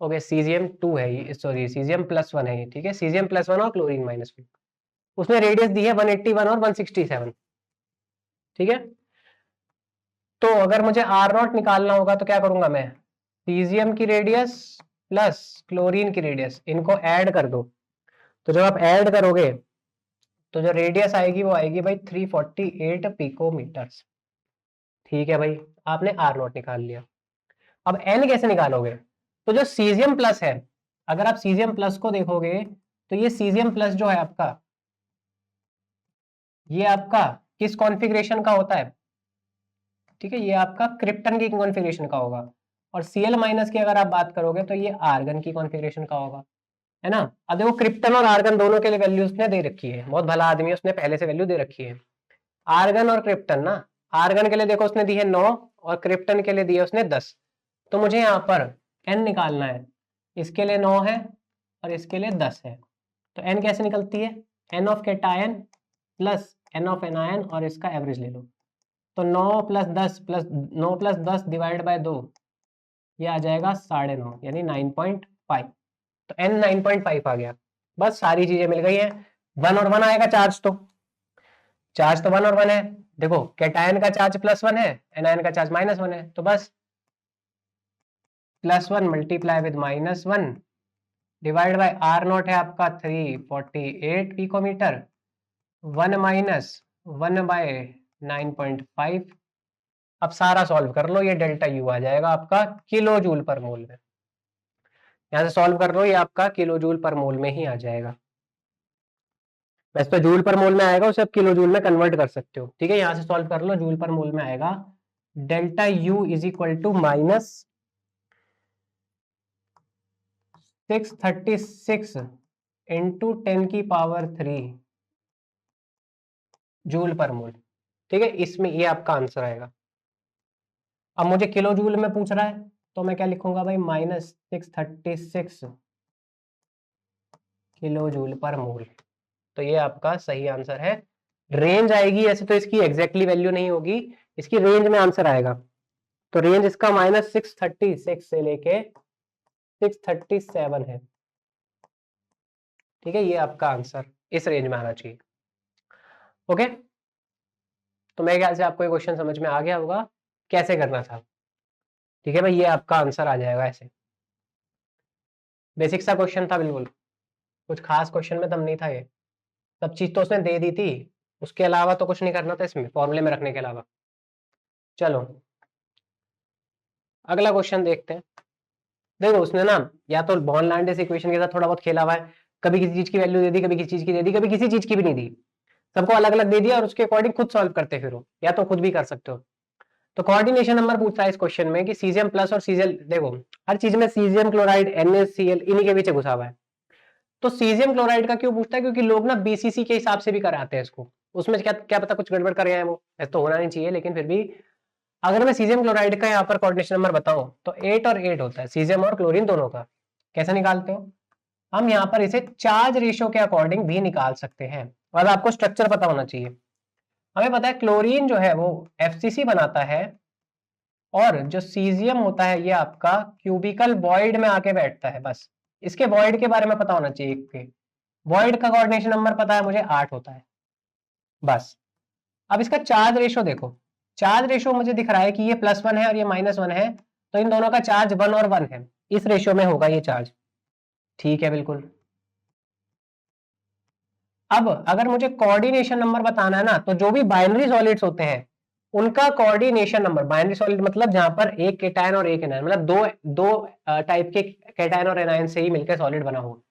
ओके, सीजियम 2 है ये, सॉरी सीजियम +1 है ये, ठीक है, सीजियम +1 और क्लोरीन -1। उसने रेडियस दी है 181 और 167, ठीक है। तो अगर मुझे R0 निकालना होगा तो क्या करूंगा मैं, सीजियम की रेडियस प्लस क्लोरीन की रेडियस, इनको ऐड कर दो। तो जब आप ऐड करोगे तो जो रेडियस आएगी वो आएगी भाई 348 पिकोमीटर्स, ठीक है भाई। आपने R0 निकाल लिया। अब N कैसे निकालोगे, तो जो सीजियम प्लस है, अगर आप सीजियम प्लस को देखोगे तो ये सीजियम प्लस जो है आपका, ये आपका किस कॉन्फ़िगरेशन का होता है, ठीक है, ये आपका क्रिप्टन की कॉन्फ़िगरेशन का होगा। और Cl- की अगर आप बात करोगे तो ये आर्गन की कॉन्फ़िगरेशन का होगा, है ना। अब देखो क्रिप्टन और आर्गन दोनों के लिए वैल्यू उसने दे रखी है, बहुत भला आदमी है, उसने पहले से वैल्यू दे रखी है। आर्गन और क्रिप्टन ना, आर्गन के लिए देखो उसने दी है 9 और क्रिप्टन के लिए दी है उसने 10। तो मुझे यहाँ पर n निकालना है, इसके लिए 9 है और इसके लिए 10 है। तो n कैसे निकलती है, n of cation plus n of anion और इसका एवरेज ले लो। तो 9 + 10 डिवाइड बाय 2, ये आ जाएगा 9.5 यानी 9.5। तो n 9.5 आ गया। बस सारी चीजें मिल गई हैं। 1 और 1 आएगा चार्ज, तो चार्ज तो 1 और 1 है। देखो कैटायन का चार्ज +1 है, एनायन का चार्ज -1 है, तो बस +1 multiply with -1 divide by R0 है आपका 348 पिकोमीटर, 1 माइनस 1 बाय 9.5। अब सारा सॉल्व कर लो, ये डेल्टा यू आ जाएगा आपका किलो जूल पर मोल में। यहाँ से सॉल्व कर लो, ये आपका किलो जूल पर मोल में ही आ जाएगा। वैसे तो जूल पर मोल में आएगा, उसे आप किलो जूल में कन्वर्ट कर सकते हो, ठीक है। यहाँ से सॉल्व कर लो, जूल पर मोल में आएगा delta U is equal to -636 into 10⁻³ joule per mole, ठीक है। इसमें ये आपका आंसर आएगा। अब मुझे किलो जूल में पूछ रहा है तो मैं क्या लिखूंगा भाई, -636 किलो जूल पर मोल। तो ये आपका सही आंसर है। रेंज आएगी, ऐसे तो इसकी एग्जैक्टली वैल्यू नहीं होगी, इसकी रेंज में आंसर आएगा। तो रेंज इसका -636 से लेके 637 है, ठीक है। ये आपका आंसर इस रेंज में आना चाहिए। ओके, तो मेरे ख्याल से आपको ये क्वेश्चन समझ में आ गया होगा कैसे करना था, ठीक है भाई। ये आपका आंसर आ जाएगा ऐसे। बेसिक सा क्वेश्चन था बिल्कुल, कुछ खास क्वेश्चन में दम नहीं था, ये सब चीज तो उसने दे दी थी, उसके अलावा तो कुछ नहीं करना था इसमें, फॉर्मूले में रखने के अलावा। चलो अगला क्वेश्चन देखते हैं। देखो उसने ना या तो बॉर्न लैंडेस इक्वेशन के साथ थोड़ा बहुत खेला हुआ है, कभी किसी चीज की वैल्यू दे दी, कभी किसी चीज की दे दी, कभी किसी चीज की भी नहीं दी, सबको अलग अलग दे दिया और उसके अकॉर्डिंग खुद सॉल्व करते फिर हो, या तो खुद भी कर सकते हो। तो कोऑर्डिनेशन नंबर पूछता है इस क्वेश्चन में कि सीजियम प्लस और सीजियल, देखो हर चीज में सीजियम क्लोराइड NaCl इन्हीं के पीछे घुसा हुआ है। तो सीजियम क्लोराइड का क्यों पूछता है, क्योंकि लोग ना BCC के हिसाब से भी कराते हैं इसको, उसमें क्या क्या पता कुछ गड़बड़ कर रहे हैं वो, ऐसा तो होना नहीं चाहिए, लेकिन फिर भी अगर मैं सीजियम क्लोराइड का यहाँ पर कोऑर्डिनेशन नंबर बताऊं तो 8 और 8 होता है, सीजियम और क्लोरीन दोनों का। कैसे निकालते हो, हम यहाँ पर इसे चार्ज रेशियो के अकॉर्डिंग भी निकाल सकते हैं, और आपको स्ट्रक्चर पता होना चाहिए। हमें पता है क्लोरीन जो है वो FCC बनाता है, और जो सीजियम होता है ये आपका क्यूबिकल वॉइड में आके बैठता है। बस इसके वॉइड के बारे में पता होना चाहिए कि वॉइड का कोऑर्डिनेशन नंबर पता है मुझे 8 होता है, बस। अब इसका चार्ज रेशो देखो, चार्ज रेशो मुझे दिख रहा है कि ये +1 है और ये -1 है, तो इन दोनों का चार्ज 1 और 1 है, इस रेशियो में होगा ये चार्ज। ठीक है, बिल्कुल। अब अगर मुझे कोऑर्डिनेशन नंबर बताना है ना, तो जो भी बाइनरी सॉलिड्स होते हैं उनका कोऑर्डिनेशन नंबर, बाइनरी सॉलिड मतलब जहां पर एक केटायन और एक एनायन, मतलब दो दो टाइप के केटायन और एनायन से ही मिलकर सॉलिड बना हो,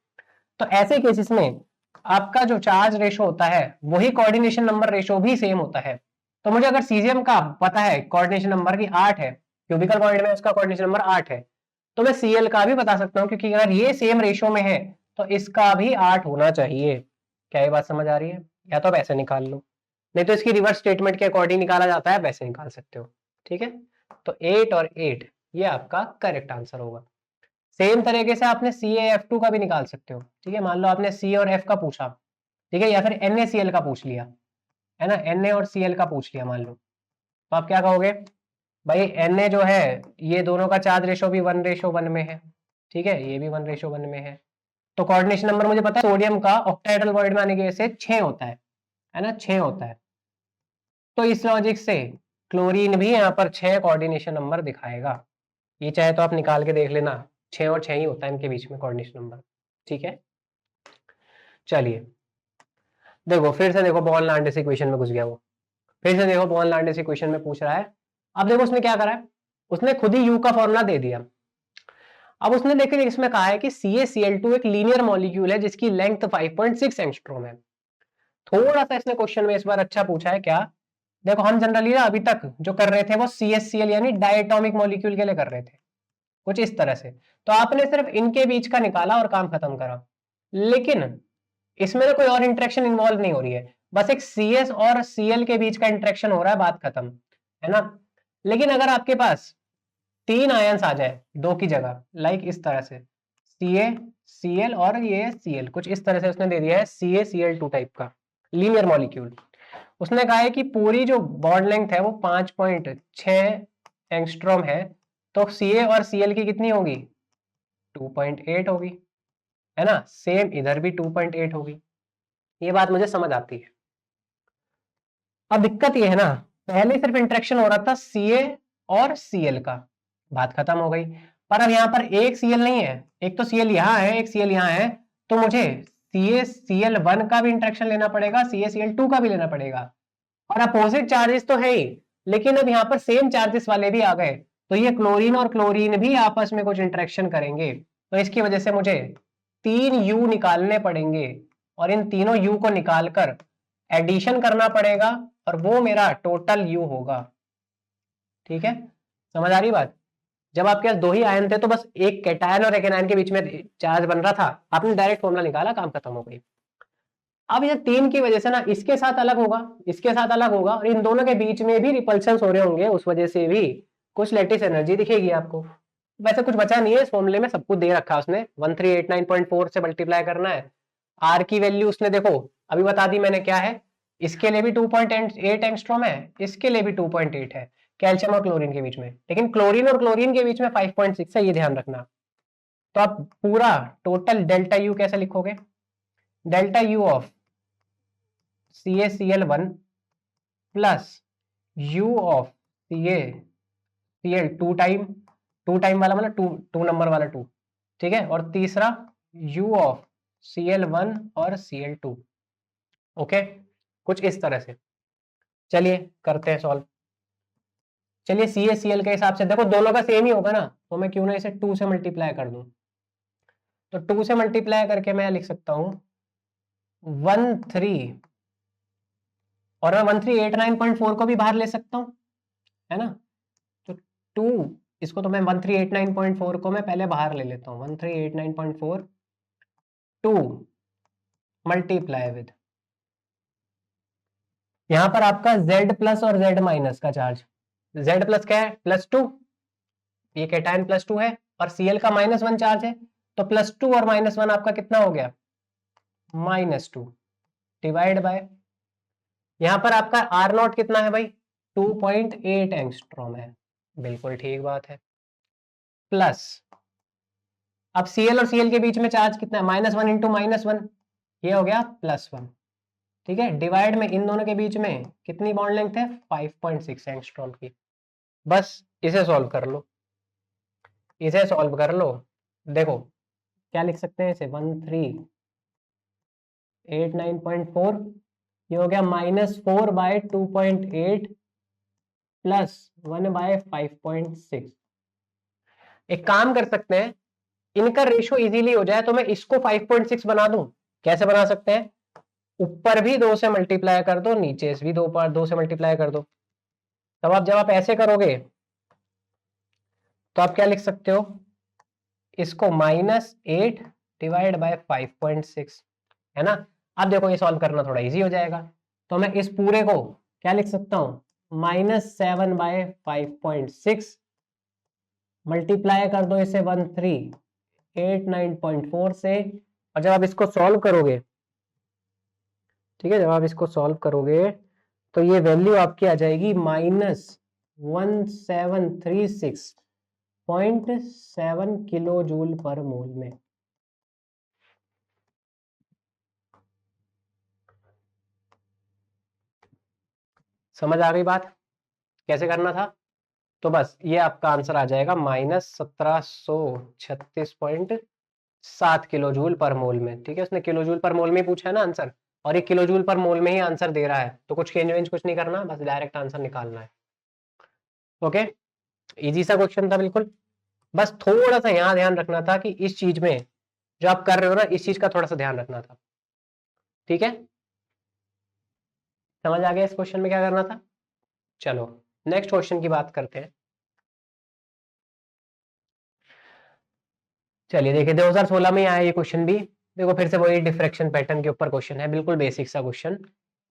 तो ऐसे केसेस में आपका जो चार्ज रेशो होता है वही कोऑर्डिनेशन नंबर रेशो भी सेम होता है। तो मुझे अगर सीजियम का पता है कोऑर्डिनेशन नंबर की 8 है, क्यूबिकल पॉइंट में उसका कोऑर्डिनेशन नंबर 8 है, तो मैं सीएल का भी बता सकता हूँ, क्योंकि अगर ये सेम रेशो में है तो इसका भी 8 होना चाहिए। क्या ये बात समझ आ रही है? या तो आप ऐसे निकाल लो, नहीं तो इसकी रिवर्स स्टेटमेंट के अकॉर्डिंग निकाला जाता है, वैसे निकाल सकते हो। ठीक है, तो 8 और 8 ये आपका करेक्ट आंसर होगा। सेम तरीके से आपने CaF2 का भी निकाल सकते हो। ठीक है, मान लो आपने C और F का पूछा, ठीक है, या फिर NaCl का पूछ लिया, है ना, Na और Cl का पूछ लिया मान लो, तो आप क्या कहोगे? भाई Na जो है ये दोनों का चार्ज रेशो भी 1:1 में है, ठीक है, ये भी 1:1 में है, तो कोऑर्डिनेशन नंबर मुझे पता है सोडियम का ऑक्टाहेड्रल वॉइड में आने की वजह से 6 होता है ना, 6 होता है। तो इस लॉजिक से क्लोरीन भी यहाँ पर 6 कोऑर्डिनेशन नंबर दिखाएगा। ये चाहे तो आप निकाल के देख लेना, 6 और 6 ही होता है इनके बीच में कोऑर्डिनेशन नंबर। ठीक है, चलिए देखो फिर से, देखो बॉर्न-लैंडिस इक्वेशन में घुस गया वो, फिर से देखो बॉर्न-लैंडिस इक्वेशन में पूछ रहा है। अब देखो उसने क्या करा है, उसने खुद ही यू का फॉर्मूला दे दिया। अब उसने लेकिन इसमें कहा है कि CaCl2 एक लीनियर मॉलिक्यूल है जिसकी लेंथ 5.6 एंगस्ट्रॉम है। थोड़ा सा इसने क्वेश्चन में इस बार अच्छा पूछा है। क्या, देखो हम जनरली ना अभी तक जो कर रहे थे वो CaCl यानी डायटोमिक मॉलिक्यूल के लिए कर रहे थे, कुछ इस तरह से, तो आपने सिर्फ इनके बीच का निकाला और काम खत्म करा। लेकिन इसमें ना कोई और इंटरेक्शन इन्वॉल्व नहीं हो रही है, बस एक CS और Cl के बीच का इंटरेक्शन हो रहा है, बात खत्म, है ना। लेकिन अगर आपके पास 3 आयंस आ जाए 2 की जगह, लाइक इस तरह से Ca Cl और ये Cl, कुछ इस तरह से उसने दे दिया है CaCl2 टाइप का लीनियर मॉलिक्यूल। उसने कहा है कि पूरी जो बॉन्ड लेंथ है वो 5.6 एंगस्ट्रॉम है, तो Ca और Cl की कितनी होगी? 2.8 होगी, है ना। सेम इधर भी 2.8 होगी, ये बात मुझे समझ आती है। अब दिक्कत ये है ना, पहले सिर्फ इंटरेक्शन हो रहा था Ca और Cl का, बात खत्म हो गई। पर अब यहाँ पर एक Cl नहीं है, एक तो Cl यहाँ है, एक Cl यहाँ है, तो मुझे CaCl1 का भी इंटरेक्शन लेना पड़ेगा, CaCl2 का भी लेना पड़ेगा, और अपोजिट चार्जेस तो है ही, लेकिन अब यहाँ पर सेम चार्जेस वाले भी आ गए, तो ये क्लोरीन और क्लोरीन भी आपस में कुछ इंटरेक्शन करेंगे, तो इसकी वजह से मुझे 3 U निकालने पड़ेंगे, और इन तीनों U को निकालकर एडिशन करना पड़ेगा, और वो मेरा टोटल U होगा। ठीक है, समझ आ रही बात? जब आपके पास 2 ही आयन थे तो बस एक कैटायन और एक एनायन के बीच में चार्ज बन रहा था, आपने डायरेक्ट फॉर्मूला निकाला, काम खत्म हो गई। अब ये 3 की वजह से ना इसके साथ अलग होगा, इसके साथ अलग होगा, और इन दोनों के बीच में भी रिपल्शन हो रहे होंगे, उस वजह से भी कुछ लैटिस एनर्जी दिखेगी आपको। वैसे कुछ बचा नहीं है इस फॉर्मूले में, सब कुछ दे रखा है उसने, 1389.4 से मल्टीप्लाई करना है। आर की वैल्यू उसने देखो अभी बता दी मैंने क्या है, इसके लिए भी 2.8 एंगस्ट्रॉम है, इसके लिए भी 2.8 है, कैल्शियम और क्लोरीन के बीच में, लेकिन क्लोरीन और क्लोरीन के बीच में 5.6 है, ये ध्यान रखना। तो आप पूरा टोटल डेल्टा यू कैसे लिखोगे? Delta U of CaCl1 plus U of CaCl2 time, 2 time वाला मतलब 2 नंबर वाला 2, ठीक है, और तीसरा U ऑफ Cl1 और Cl2। ओके, कुछ इस तरह से। चलिए करते हैं सॉल्व। चलिए CaCl के हिसाब से देखो दोनों का सेम ही होगा ना, तो मैं क्यों ना इसे 2 से मल्टीप्लाई कर दूं, तो 2 से मल्टीप्लाई करके मैं लिख सकता हूं 13, और मैं 1389.4 को भी बाहर ले सकता हूं, है ना। तो 2, इसको तो मैं 1389.4 को मैं पहले बाहर ले लेता हूं, 1389.4 2 मल्टीप्लाई विद, यहां पर आपका Z प्लस और Z माइनस का चार्ज, Z प्लस क्या है? +2, ये कैटायन +2 है, और Cl का -1 चार्ज है, तो +2 और -1 आपका कितना हो गया? -2 डिवाइड बाय, यहां पर आपका R0 कितना है भाई? 2.8 एंगस्ट्रॉम है, बिल्कुल ठीक बात है, प्लस अब Cl और Cl के बीच में चार्ज कितना है? -1 इंटू -1, ये हो गया +1, ठीक है, डिवाइड में इन दोनों के बीच में कितनी बॉन्ड लेंथ है? 5.6 एंगस्ट्रॉम की। बस इसे सॉल्व कर लो, इसे सॉल्व कर लो। देखो क्या लिख सकते हैं इसे, 1389.4, ये हो गया -4/2.8 प्लस 1/5.6। एक काम कर सकते हैं, इनका रेशो इजीली हो जाए तो मैं इसको 5.6 बना दूं। कैसे बना सकते हैं, ऊपर भी 2 से मल्टीप्लाई कर दो, नीचे भी 2 से मल्टीप्लाई कर दो। तब आप जब आप ऐसे करोगे तो आप क्या लिख सकते हो, इसको -8 डिवाइड बाय 5.6, है ना। अब देखो ये सॉल्व करना थोड़ा इजी हो जाएगा, तो मैं इस पूरे को क्या लिख सकता हूं, -7/5.6 मल्टीप्लाई कर दो इसे 1389.4 से, और जब आप इसको सॉल्व करोगे, ठीक है, जब आप इसको सॉल्व करोगे तो ये वैल्यू आपकी आ जाएगी -1736.7 किलो जूल पर मोल में। समझ आ गई बात कैसे करना था। तो बस ये आपका आंसर आ जाएगा -1736.7 किलो जूल पर मोल में। ठीक है, उसने किलो जूल पर मोल में पूछा है ना आंसर, और ये किलो जूल पर मोल में ही आंसर दे रहा है, तो कुछ चेंज वेंज कुछ नहीं करना, बस डायरेक्ट आंसर निकालना है। ओके, इजी सा क्वेश्चन था बिल्कुल। बस थोड़ा सा यहाँ ध्यान रखना था कि इस चीज में जो आप कर रहे हो ना, इस चीज का थोड़ा सा ध्यान रखना था। ठीक है, समझ आ गया इस क्वेश्चन में क्या करना था। चलो नेक्स्ट क्वेश्चन की बात करते हैं। चलिए देखिए 2016 में आया ये क्वेश्चन भी। देखो फिर से वही डिफ्रैक्शन पैटर्न के ऊपर क्वेश्चन है, बिल्कुल बेसिक सा क्वेश्चन।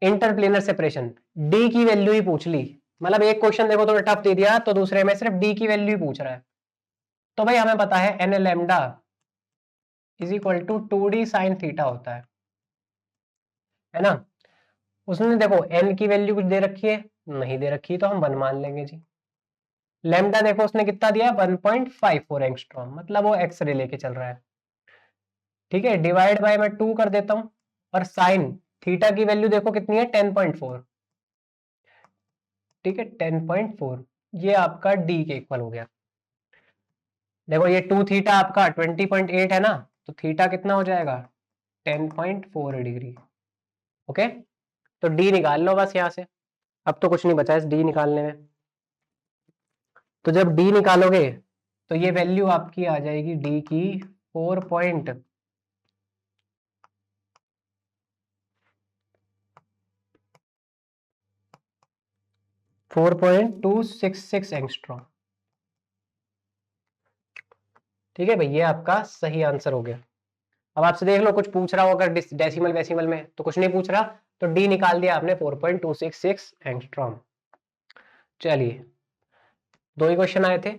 इंटरप्लेनर सेपरेशन, डी की वैल्यू ही पूछ ली। मतलब एक क्वेश्चन देखो तो टफ दे दिया, तो दूसरे में सिर्फ डी की वैल्यू ही पूछ रहा है। तो भाई हमें पता है N lambda is equal to 2d sine theta होता है ना। उसने देखो एन की वैल्यू कुछ दे रखी है, नहीं दे रखी, तो हम 1 मान लेंगे जी। लैम्डा देखो उसने कितना दिया, 1.54 एंगस्ट्रॉम, मतलब वो एक्स रे लेके चल रहा है। ठीक है, डिवाइड बाय मैं 2 कर देता हूं, और साइन थीटा की वैल्यू देखो कितनी है, 10.4। ठीक है, 10.4, ये आपका डी के इक्वल हो गया। देखो ये 2 थीटा आपका 20.8 है ना, तो थीटा कितना हो जाएगा, 10.4 डिग्री। ओके, तो डी निकाल लो बस यहां से, अब तो कुछ नहीं बचा इस डी निकालने में। तो जब डी निकालोगे तो ये वैल्यू आपकी आ जाएगी डी की 4.266 एंगस्ट्रॉम। ठीक है भाई, ये आपका सही आंसर हो गया। अब आपसे देख लो कुछ पूछ रहा हो अगर डेसिमल वेसिमल में, तो कुछ नहीं पूछ रहा, तो डी निकाल दिया आपने 4.266 एंगस्ट्रॉम। चलिए, 2 ही क्वेश्चन आए थे।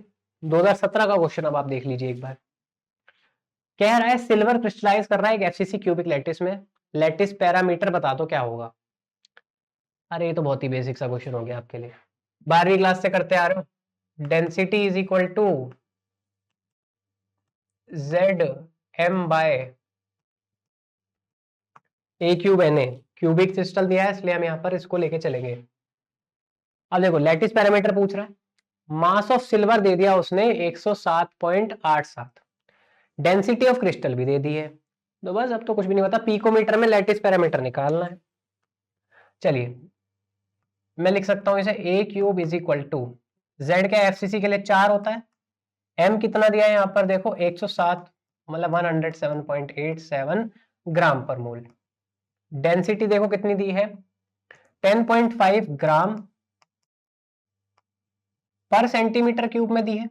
2017 का क्वेश्चन अब आप देख लीजिए एक बार। कह रहा है सिल्वर क्रिस्टलाइज कर रहा है एक एफसीसी क्यूबिक लैटिस में, लैटिस पैरामीटर बता दो क्या होगा। अरे ये तो बहुत ही बेसिक सा क्वेश्चन हो गया आपके लिए, 12वीं क्लास से करते आ रहे हो। Density is equal to Z M by A cube N A, cubic crystal दिया है इसलिए हम यहाँ पर इसको लेके चलेंगे। अब देखो लैटिस पैरामीटर पूछ रहा है, मास ऑफ सिल्वर दे दिया उसने 107.87, डेंसिटी ऑफ क्रिस्टल भी दे दी है। तो बस अब तो कुछ भी नहीं पता, पिकोमीटर में लैटिस पैरामीटर निकालना है। चलिए मैं लिख सकता हूं इसे A cube is equal to, Z का एफसीसी के लिए 4 होता है, एम कितना दिया है यहाँ पर देखो 107, मतलब 107.87 ग्राम पर मोल। डेंसिटी देखो कितनी दी है, 10.5 ग्राम पर सेंटीमीटर क्यूब में दी है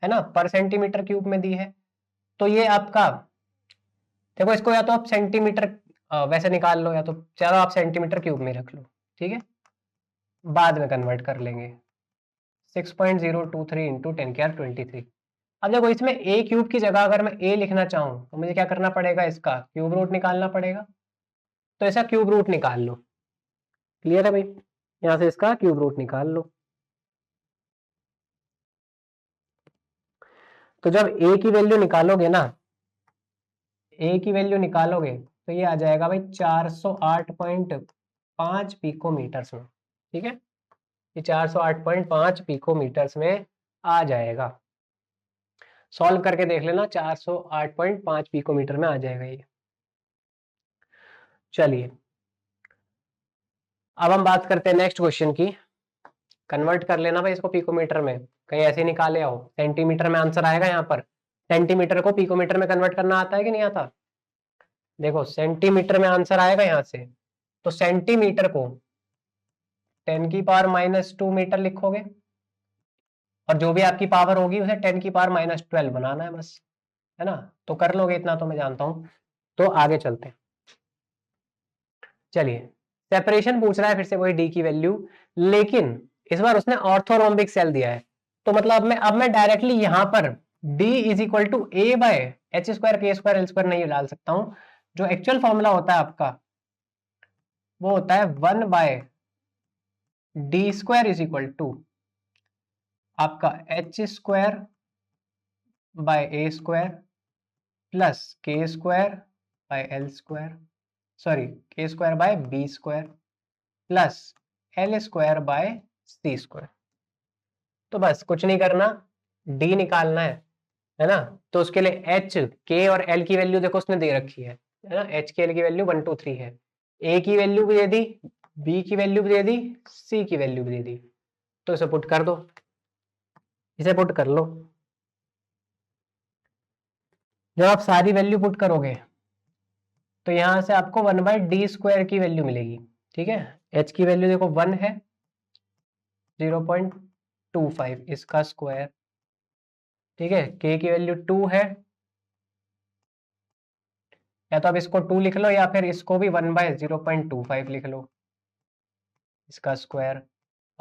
ना, पर सेंटीमीटर क्यूब में दी है। तो ये आपका देखो, इसको या तो आप सेंटीमीटर वैसे निकाल लो, या तो चलो आप सेंटीमीटर क्यूब में रख लो, ठीक है, बाद में कन्वर्ट कर लेंगे। 6.023 इंटू 10⁻23। अब देखो इसमें ए क्यूब की जगह अगर मैं ए लिखना चाहूं तो मुझे क्या करना पड़ेगा, इसका क्यूब रूट निकालना पड़ेगा। तो ऐसा क्यूब रूट निकाल लो। क्लियर है भाई, यहां से इसका क्यूब रूट निकाल लो। तो जब ए की वैल्यू निकालोगे ना, ए की वैल्यू निकालोगे तो ये आ जाएगा भाई 408.5 पिकोमीटर्स में। ठीक है, ये 408.5 पिकोमीटर्स में आ जाएगा। सॉल्व करके देख लेना, 408.5 पिकोमीटर में आ जाएगा ये। चलिए अब हम बात करते हैं नेक्स्ट क्वेश्चन की। कन्वर्ट कर लेना भाई इसको पिकोमीटर में, कहीं ऐसे निकाले आओ। सेंटीमीटर में आंसर आएगा यहाँ पर। सेंटीमीटर को पिकोमीटर में कन्वर्ट करना आता है कि नहीं आता? देखो सेंटीमीटर में आंसर आएगा यहाँ से, तो सेंटीमीटर को 10⁻² मीटर लिखोगे, और जो भी आपकी पावर होगी उसे 10⁻12 बनाना है बस, है ना? तो कर लोगे इतना तो मैं जानता हूं। तो आगे चलते हैं। चलिए सेपरेशन पूछ रहा है फिर से वही डी की वैल्यू, लेकिन इस बार उसने ऑर्थोरोम्बिक सेल दिया है। तो मतलब अब मैं डायरेक्टली यहां पर d is equal to A by H square के स्क्वायर एल स्क्वायर नहीं डाल सकता हूं। जो एक्चुअल फॉर्मूला होता है आपका वो होता है 1 by D square is equal to आपका H square by A square plus K square by L square, sorry K square by B square plus L square by C square. तो बस कुछ नहीं करना, डी निकालना है ना? तो उसके लिए एच के और एल की वैल्यू देखो उसने दे रखी है ना? एच के एल की वैल्यू 1 2 3 है। ए की वैल्यू भी दे दी, बी की वैल्यू भी दे दी, सी की वैल्यू भी दे दी। तो इसे पुट कर दो, इसे पुट कर लो। जब आप सारी वैल्यू पुट करोगे तो यहां से आपको 1 बाय डी स्क्वायर की वैल्यू मिलेगी। ठीक है, एच की वैल्यू देखो 1 है, 0.25 इसका स्क्वायर। ठीक है, के की वैल्यू 2 है, या तो आप इसको 2 लिख लो या फिर इसको भी 1 बाय 0.25 लिख लो इसका स्क्वायर।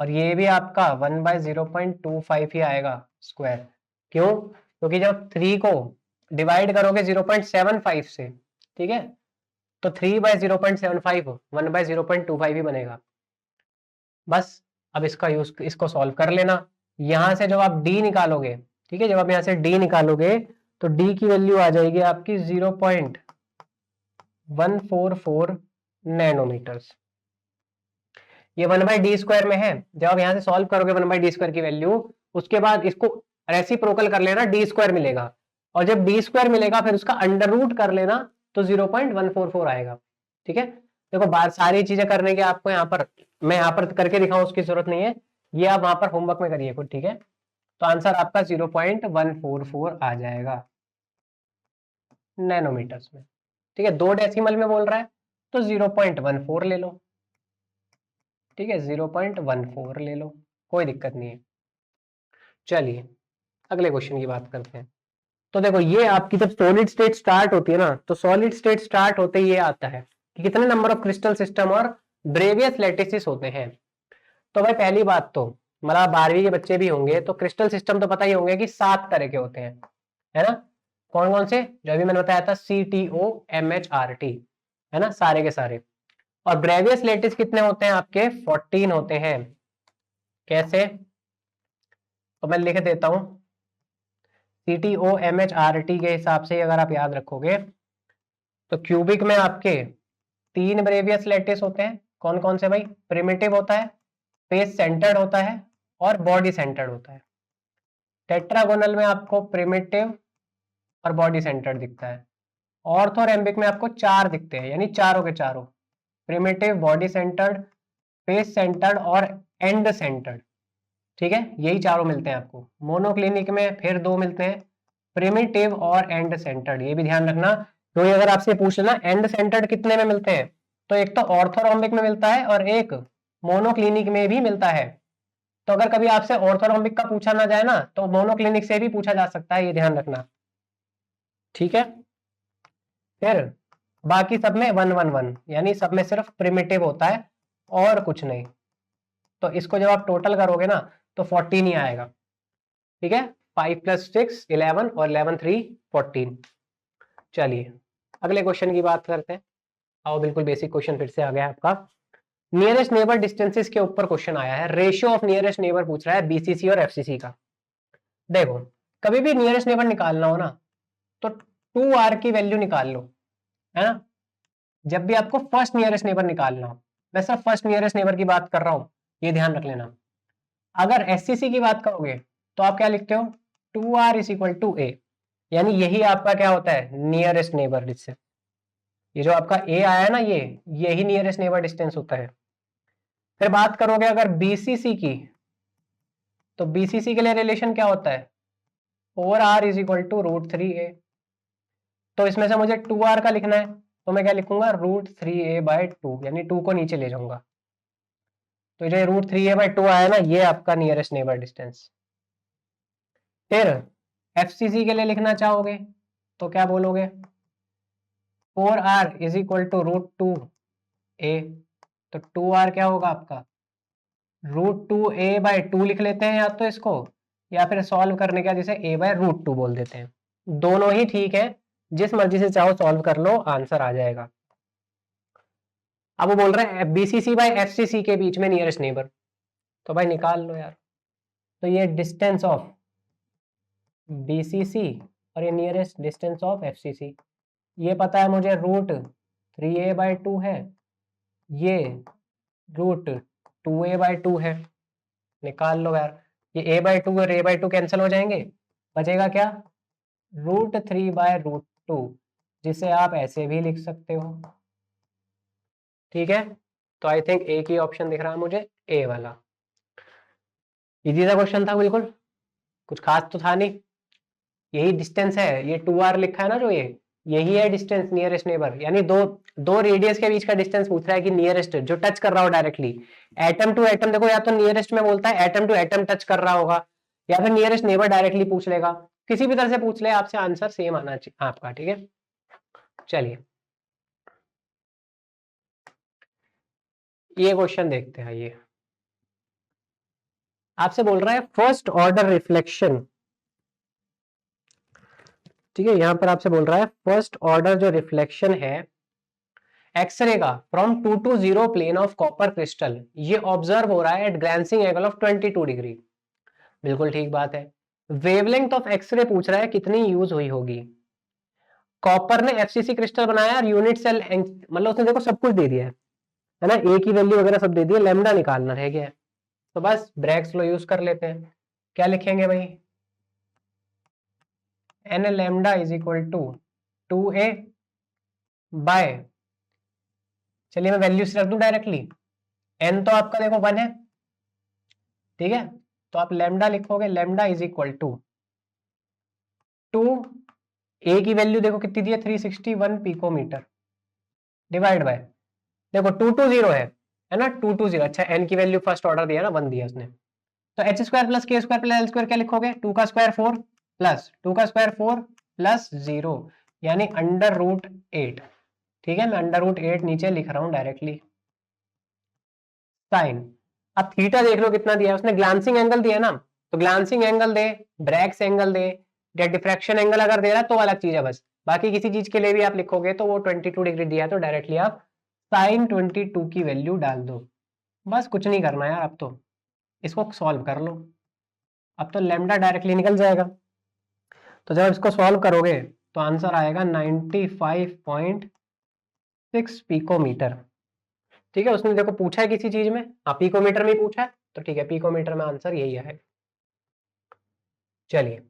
और ये भी आपका 1 बाय 0.25 ही आएगा स्क्वायर। क्यों? क्योंकि जब 3 को डिवाइड करोगे 0.75 से, ठीक है, तो 3 बाय 0.75 1 बाय 0.25 ही बनेगा। बस अब इसको सॉल्व कर लेना। यहां से जब आप d निकालोगे, ठीक है, जब आप यहां से d निकालोगे तो d की वैल्यू आ जाएगी आपकी 0.144 नैनोमीटर्स। ये 1 बाई डी स्क्वायर में है। जब आप यहां से सॉल्व करोगे 1 बाई डी स्क्वायर की वैल्यू, उसके बाद इसको रेसिप्रोकल कर लेना, डी स्क्वायर मिलेगा। और जब डी स्क्वायर मिलेगा फिर उसका अंडर रूट कर लेना, तो 0.144 आएगा। ठीक है, देखो बात सारी चीजें करने के आपको यहाँ पर मैं यहाँ पर करके दिखाऊं उसकी जरूरत नहीं है, ये आप वहां पर होमवर्क में करिए खुद। ठीक है, तो आंसर आपका 0.144 आ जाएगा नैनोमीटर्स में। ठीक है, 2 डेसिमल में बोल रहा है तो 0.14 ले लो। ठीक है, 0.14 ले लो, कोई दिक्कत नहीं है। चलिए अगले क्वेश्चन की बात करते हैं। तो देखो ये आपकी जब सॉलिड स्टेट स्टार्ट होती है ना, तो सॉलिड स्टेट स्टार्ट होते ही ये आता है कि कितने नंबर ऑफ क्रिस्टल सिस्टम और ब्रेवियस लैटिसेस होते हैं। तो भाई पहली बात तो मतलब 12वीं के बच्चे भी होंगे तो क्रिस्टल सिस्टम तो पता ही होंगे कि 7 तरह के होते हैं, है ना? कौन कौन से? जो अभी मैंने बताया था CTO MHRT, है ना, सारे के सारे। और ब्रेवियस लैटिस कितने होते हैं आपके? 14 होते हैं। कैसे? तो मैं लिख देता हूं, CTO MHRT के हिसाब से अगर आप याद रखोगे तो क्यूबिक में आपके 3 ब्रेवियस लैटिस होते हैं। कौन कौन से भाई? प्रिमिटिव होता है, फेस सेंटर्ड होता है और बॉडी सेंटर्ड होता है। टेट्रागोनल में आपको प्रिमिटिव और बॉडी सेंटर्ड दिखता है। ऑर्थोरेम्बिक में आपको 4 दिखते हैं, यानी चारों के चारों, primitive, body centred, face centred और एंड सेंटर्ड। ठीक है, यही चारों मिलते हैं आपको। मोनोक्लिनिक में फिर 2 मिलते हैं, प्रिमिटिव और एंड सेंटर्ड। ये भी ध्यान रखना, क्योंकि अगर आपसे पूछ लेना एंड सेंटर्ड कितने में मिलते हैं, तो एक तो ऑर्थोरोम्बिक में मिलता है और एक मोनोक्लिनिक में भी मिलता है। तो अगर कभी आपसे ऑर्थोरोम्बिक का पूछा ना जाए ना, तो मोनोक्लिनिक से भी पूछा जा सकता है, ये ध्यान रखना। ठीक है, फिर बाकी सब में 1 1 1, यानी सब में सिर्फ प्रिमिटिव होता है और कुछ नहीं। तो इसको जब आप टोटल करोगे ना तो 14 ही आएगा। ठीक है, 5 + 6 11 और 11 3 14। चलिए अगले क्वेश्चन की बात करते हैं। आओ, बिल्कुल बेसिक क्वेश्चन फिर से आ गया आपका। नियरेस्ट नेबर डिस्टेंसेस के ऊपर क्वेश्चन आया है। रेशियो ऑफ नियरेस्ट नेबर पूछ रहा है बीसीसी और एफसीसी का। देखो कभी भी नियरेस्ट नेबर निकालना हो ना तो 2r की वैल्यू निकाल लो, है ना? जब भी आपको फर्स्ट नियरेस्ट नेबर निकालना हो, मैं सिर्फ फर्स्ट नियरेस्ट नेबर की बात कर रहा हूं, ये ध्यान रख लेना। अगर एससीसी की बात करोगे तो आप क्या लिखते हो? 2r is equal to a, यानी यही आपका क्या होता है, नियरेस्ट नेबर डिस्टेंस। ये जो आपका a आया है ना, यही नियरेस्ट नेबर डिस्टेंस होता है। फिर बात करोगे अगर बीसीसी की, तो बीसीसी के लिए रिलेशन क्या होता है, 4r is equal to √3a। तो इसमें से मुझे 2r का लिखना है, तो मैं क्या लिखूंगा, √3a/2, यानी 2 को नीचे ले जाऊंगा। तो जो √3a/2 आया ना, ये आपका नियरेस्ट नेबर डिस्टेंस। फिर एफसीसी के लिए लिखना चाहोगे तो क्या बोलोगे, 4r is equal to √2a। तो 2r क्या होगा आपका, √2a/2 लिख लेते हैं या तो इसको, या फिर सॉल्व करने का जैसे a/√2 बोल देते हैं। दोनों ही ठीक है, जिस मर्जी से चाहो सॉल्व कर लो, आंसर आ जाएगा। अब वो बोल रहे हैं बीसीसी बाय एफसीसी के बीच में नियरेस्ट नेबर, तो भाई निकाल लो यार। तो ये डिस्टेंस ऑफ बीसीसी और ये नियरेस्ट डिस्टेंस ऑफ एफसीसी, ये पता है मुझे √3a/2 है, ये √2a/2 है। निकाल लो यार, ये a/2 और a/2 कैंसिल हो जाएंगे, बचेगा क्या, √3/√2, जिसे आप ऐसे भी लिख सकते हो। ठीक है, तो आई थिंक एक ही ऑप्शन दिख रहा है मुझे, ए वाला। इजी सा क्वेश्चन था बिल्कुल, कुछ खास तो था नहीं। यही डिस्टेंस है, ये 2r लिखा है ना जो, यही है डिस्टेंस नियरेस्ट नेबर, यानी दो रेडियस के बीच का डिस्टेंस पूछ रहा है कि नियरेस्ट जो टच कर रहा हो डायरेक्टली। एटम टू एटम देखो, या तो नियरेस्ट में बोलता है एटम टू एटम टच कर रहा होगा, या फिर नियरेस्ट नेबर डायरेक्टली पूछ लेगा। किसी भी तरह से पूछ ले आपसे, आंसर सेम आना चाहिए आपका। ठीक है, चलिए ये क्वेश्चन देखते हैं। ये आपसे बोल रहा है फर्स्ट ऑर्डर रिफ्लेक्शन। ठीक है, यहां पर आपसे बोल रहा है फर्स्ट ऑर्डर जो रिफ्लेक्शन है एक्सरे का from 2 to 0 plane of copper crystal, ये ऑब्जर्व हो रहा है at glancing angle of 22 degree. बिल्कुल ठीक बात है। वेवलेंथ ऑफ एक्सरे पूछ रहा है कितनी यूज हुई होगी। कॉपर ने एफसीसी क्रिस्टल बनाया और यूनिट सेल, मतलब उसने देखो सब कुछ दे दिया है ना, ए की वैल्यू वगैरह सब दे दिया, लैम्डा निकालना रह गया है। तो बस ब्रैकेट्स लो यूज कर लेते हैं। क्या लिखेंगे भाई, N lambda is equal to 2a by, चलिए मैं वैल्यूज रख दूं डायरेक्टली। एन तो आपका देखो 1 है, ठीक है, तो आप लैम्डा लिखोगे, लैम्डा इज इक्वल टू 2, ए की वैल्यू देखो कितनी दी है, 361 पिकोमीटर, डिवाइड बाय, देखो 220 है ना, 220। अच्छा, एन की वैल्यू फर्स्ट ऑर्डर दिया ना, 1 दिया उसने, तो H square plus K square plus L square क्या लिखोगे, 2 का स्क्वायर 4 प्लस 2 का स्क्वायर 4 प्लस 0, यानी √8। ठीक है, मैं √8 नीचे लिख रहा हूं डायरेक्टली। साइन, अब थीटा देख लो कितना दिया है उसने, ग्लांसिंग एंगल दिया ना, तो ग्लांसिंग एंगल दे, ब्रैक्स एंगल दे, या डिफ्रैक्शन एंगल अगर दे रहा है तो अलग चीज है बस। बाकी किसी चीज के लिए भी आप लिखोगे तो वो 22 डिग्री दिया है, तो डायरेक्टली आप साइन 22 की वैल्यू डाल दो। बस कुछ नहीं करना यार, अब तो इसको सॉल्व कर लो, अब तो लैम्डा डायरेक्टली निकल जाएगा। तो जब इसको सॉल्व करोगे तो आंसर आएगा 95.6 पिकोमीटर। ठीक है, उसने देखो पूछा है किसी चीज में, हाँ पिकोमीटर में पूछा है, तो ठीक है पिकोमीटर में आंसर यही है। चलिए,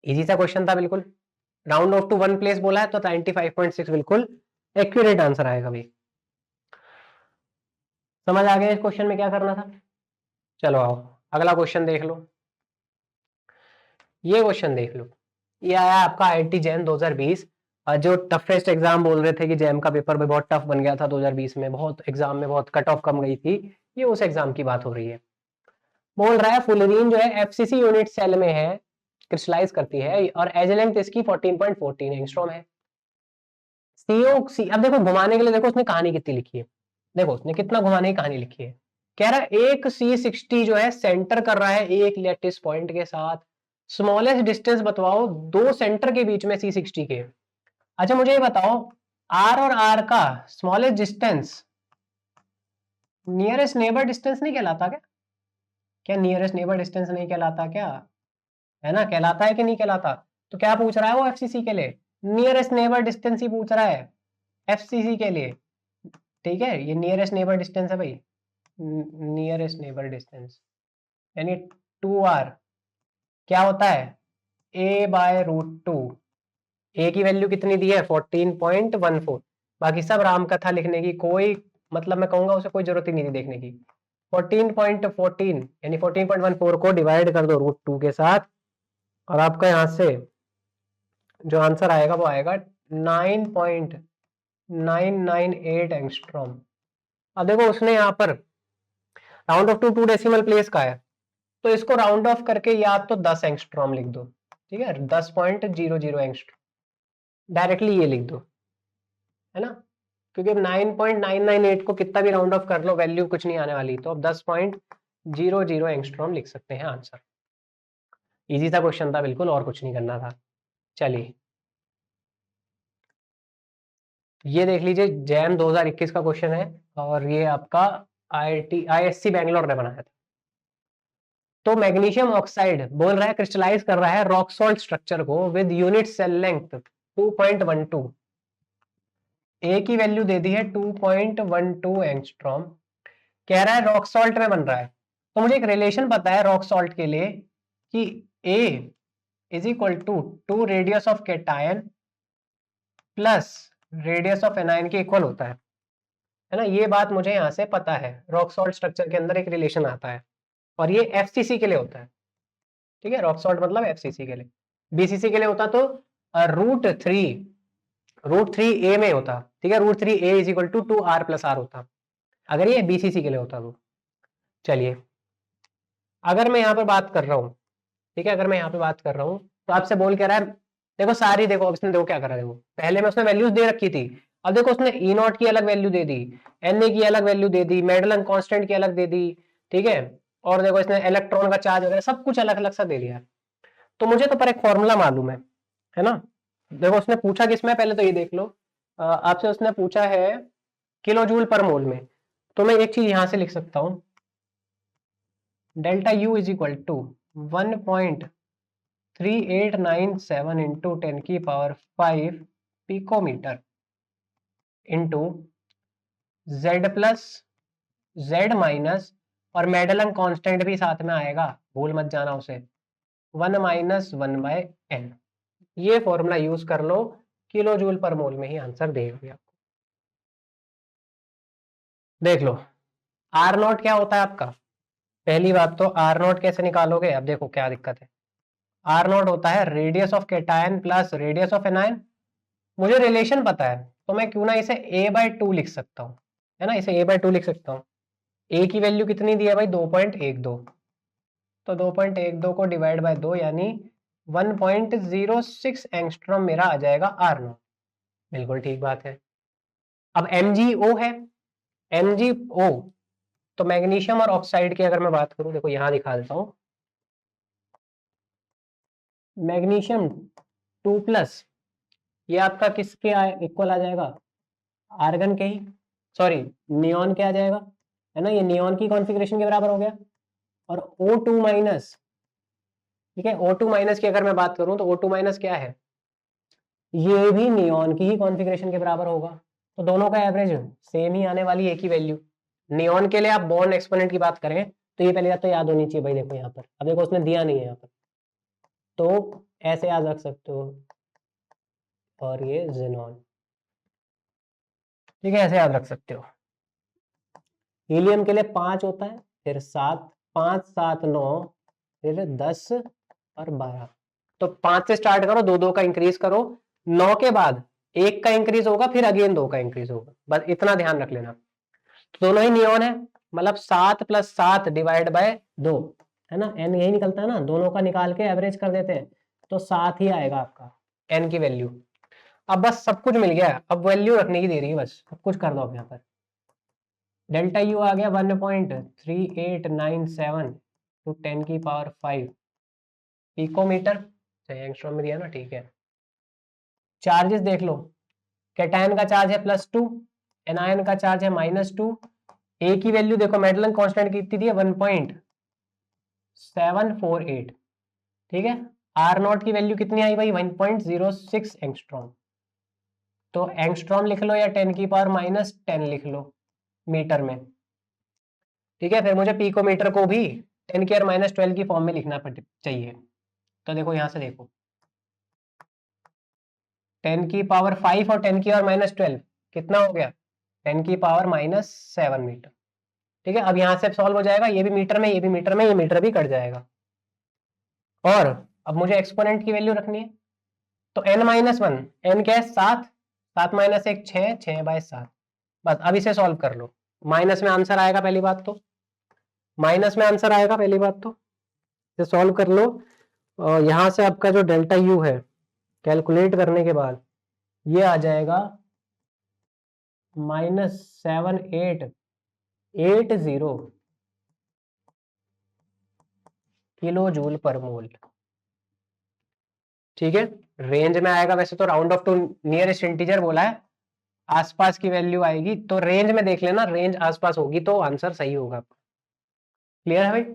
इजी सा क्वेश्चन था बिल्कुल, राउंड ऑफ टू 1 प्लेस बोला है तो 95.6 बिल्कुल एक्यूरेट आंसर आएगा भाई। समझ आ गया इस क्वेश्चन में क्या करना था। चलो आओ अगला क्वेश्चन देख लो। ये क्वेश्चन देख लो, ये आया आपका आईआईटी जैम 2020, और जो टफेस्ट एग्जाम बोल रहे थे कि जैम का पेपर भी बहुत टफ बन गया था 2020 में, बहुत एग्जाम में बहुत कट ऑफ कम गई थी, ये उस एग्जाम की बात हो रही है। बोल रहा है फुलरीन जो है एफसीसी यूनिट सेल में है, क्रिस्टलाइज करती है, और एज लेंथ इसकी 14.14 एंगस्ट्रॉम है। अब देखो घुमाने के लिए देखो उसने कहानी कितनी लिखी है, देखो उसने कितना घुमाने की कहानी लिखी है। कह रहा है एक C60 जो है सेंटर कर रहा है एक लैटिस पॉइंट के साथ, स्मॉलेस्ट डिस्टेंस बताओ दो सेंटर के बीच में C60 के। अच्छा मुझे ये बताओ, R और R का smallest distance nearest neighbour distance नहीं कहलाता क्या? क्या नियरेस्ट नेबर डिस्टेंस नहीं कहलाता क्या? है ना, कहलाता है कि नहीं कहलाता? तो क्या पूछ रहा है वो एफसीसी के लिए, नियरेस्ट नेबर डिस्टेंस ही पूछ रहा है एफसीसी के लिए। ठीक है, ये नियरेस्ट नेबर डिस्टेंस है भाई, नियरेस्ट नेबर डिस्टेंस, यानी 2r क्या होता है, a/√2। ए की वैल्यू कितनी दी है 14.14। बाकी सब राम कथा लिखने की कोई मतलब मैं कहूंगा उसे कोई जरूरत ही नहीं थी देखने की। 14.14 यानी 14.14 को डिवाइड कर दो √2 के साथ और आपका यहां से जो आंसर आएगा वो आएगा 9.998 एंगस्ट्रॉम। अब देखो उसने यहाँ पर round off two decimal place का है तो इसको राउंड ऑफ करके या तो 10 एंगस्ट्रॉम लिख दो, ठीक है, 10.00 एंगस्ट्रॉम डायरेक्टली ये लिख दो, है ना, क्योंकि अब 9.998 को कितना भी राउंड ऑफ कर लो वैल्यू कुछ नहीं आने वाली, तो अब 10.00 एंगस्ट्रॉम लिख सकते हैं आंसर। इजी सा क्वेश्चन था बिल्कुल, और कुछ नहीं करना था। चलिए ये देख लीजिए, जैम 2021 का क्वेश्चन है और ये आपका ISC बैंगलोर ने बनाया था। तो मैग्नीशियम ऑक्साइड बोल रहा है क्रिस्टलाइज कर रहा है रॉक सॉल्ट स्ट्रक्चर को विद यूनिट सेल लेंथ 2.12। ए की वैल्यू दे दी है 2.12 एंगस्ट्रॉम। कह रहा है रॉक सॉल्ट में बन रहा है, तो मुझे एक रिलेशन पता है रॉक सॉल्ट के लिए कि A is equal to 2 radius of cation plus radius of anion के इक्वल होता है ना। ये बात मुझे यहां से पता है, रॉक सॉल्ट स्ट्रक्चर के अंदर एक रिलेशन आता है और ये FCC के लिए होता है, ठीक है, रॉक सॉल्ट मतलब FCC के लिए। BCC के लिए होता तो √3 A में होता, ठीक है, √3 A is equal to 2R + R होता अगर ये BCC के लिए होता तो। चलिए अगर मैं यहाँ पर बात कर रहा हूँ, ठीक है, अगर मैं यहाँ पे बात कर रहा हूँ तो आपसे बोल के रहा है, देखो सारी, देखो अब इसने देखो क्या करा है, देखो पहले में उसने वैल्यूज दे रखी थी, अब देखो उसने E0 की अलग वैल्यू दे दी, Na की अलग वैल्यू दे दी, मेडलन कांस्टेंट की अलग दे दी, ठीक है, और देखो इसने इलेक्ट्रॉन का चार्ज वगैरह सब कुछ अलग अलग सा दे दिया। तो मुझे तो पर एक फॉर्मूला मालूम है ना। देखो उसने पूछा किसमें, पहले तो ये देख लो, आपसे उसने पूछा है किलो जूल पर मोल में, तो मैं एक चीज यहां से लिख सकता हूं, delta U is equal to 1.3897 into 10⁵ picometer into Z plus Z minus, और मेडलन कांस्टेंट भी साथ में आएगा, भूल मत जाना उसे, 1 - 1/n। ये फॉर्मूला यूज कर लो, किलो जूल पर मोल में ही आंसर देगा आपको। देख लो R0 क्या होता है आपका, पहली बात तो R0 कैसे निकालोगे, अब देखो क्या दिक्कत है। R0 होता है radius of cation plus radius of anion. मुझे रिलेशन पता है तो मैं क्यों ना इसे A/2 लिख सकता हूँ, है ना, इसे A/2 लिख सकता हूँ। A की वैल्यू कितनी दी है भाई 2.12, तो 2.12 को डिवाइड बाय 2 यानी 1.06 एंगस्ट्रॉम मेरा आ जाएगा R0। बिल्कुल ठीक बात है। अब MgO है, MgO तो मैग्नीशियम और ऑक्साइड की अगर मैं बात करूं, देखो यहां दिखा देता हूं, मैग्नीशियम 2+, ये आपका किसके इक्वल आ जाएगा, आर्गन के ही, सॉरी नियॉन के आ जाएगा, है ना, ये नियॉन की कॉन्फ़िगरेशन के बराबर हो गया। और O2-, ठीक है, O2- की अगर मैं बात करूं तो O2- क्या है, ये भी नियॉन की ही कॉन्फ़िगरेशन के बराबर होगा, तो दोनों का एवरेज सेम ही आने वाली है, एक ही वैल्यू। नियॉन के लिए आप बॉर्न एक्सपोनेंट की बात करें तो ये पहले तो याद होनी चाहिए भाई, देखो यहाँ पर, अब देखो उसने दिया नहीं है यहाँ पर, तो ऐसे याद रख सकते हो, और ये जेनॉन, ठीक है, ऐसे याद रख सकते हो। हीलियम के लिए 5 होता है, फिर 7, 5, 7, 9, फिर 10 और 12, तो 5 से स्टार्ट करो, 2 का इंक्रीज करो, 9 के बाद 1 का इंक्रीज होगा, फिर अगेन 2 का इंक्रीज होगा, बस इतना ध्यान रख लेना। तो दोनों ही नियॉन है, मतलब 7 + 7 डिवाइड बाय 2, है ना, n यही निकलता है ना, दोनों का निकाल के एवरेज कर देते हैं, तो 7 ही आएगा आपका n की वैल्यू। अब बस सब कुछ मिल गया, अब वैल्यू रखने की देरी है, बस सब कुछ कर दो अब यहाँ पर। डेल्टा U आ गया 1.3897 टू 10⁵ पिकोमीटर, सही एंगस्ट्रॉम में दिया ना, ठीक है। चार्जेस देख लो, कैटायन का चार्ज है +2, एनायन का चार्ज है -2। ए की वैल्यू देखो मेडलन कांस्टेंट कितनी दी है 1.748, ठीक है। R0 की वैल्यू कितनी आई भाई 1.06 एंगस्ट्रॉम, तो एंगस्ट्रॉम लिख लो या 10⁻10 लिख लो मीटर में, ठीक है। फिर मुझे पिकोमीटर को भी 10⁻12 की फॉर्म में लिखना चाहिए, तो देखो यहां से देखो 10 की पावर 5 और 10 की पावर -12 कितना हो गया? 10 की पावर -7 मीटर। ठीक है, अब यहां से सॉल्व हो जाएगा, ये भी मीटर में, ये भी मीटर में, ये मीटर भी कट जाएगा। और अब मुझे एक्सपोनेंट की वैल्यू रखनी है, तो n-1, n क्या है? 7, 7 - 1 6, 6/7। बस अब इसे सॉल्व कर लो, माइनस में आंसर आएगा पहली बात तो, माइनस में आंसर आएगा पहली बात तो, इसे सॉल्व कर लो। और यहां से आपका जो डेल्टा यू है कैलकुलेट करने के बाद ये आ जाएगा -7880 किलो जूल पर मोल। ठीक है, रेंज में आएगा, वैसे तो round off to nearest integer बोला है, आसपास की वैल्यू आएगी, तो रेंज में देख लेना, रेंज आसपास होगी तो आंसर सही होगा। क्लियर है भाई?